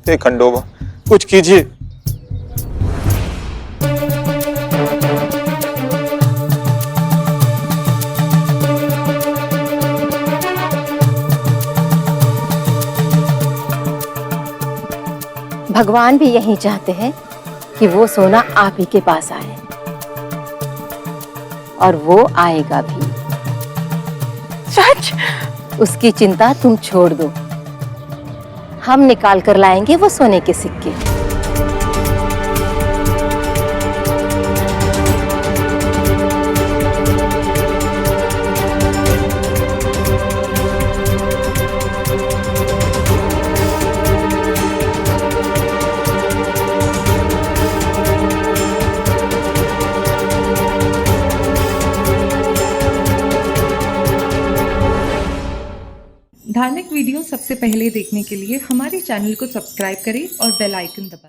हे खंडोबा, कुछ कीजिए। भगवान भी यही चाहते हैं कि वो सोना आप ही के पास आए, और वो आएगा भी। सच? उसकी चिंता तुम छोड़ दो, हम निकाल कर लाएंगे वो सोने के सिक्के। धार्मिक वीडियो सबसे पहले देखने के लिए हमारे चैनल को सब्सक्राइब करें और बेल आइकन दबाएं।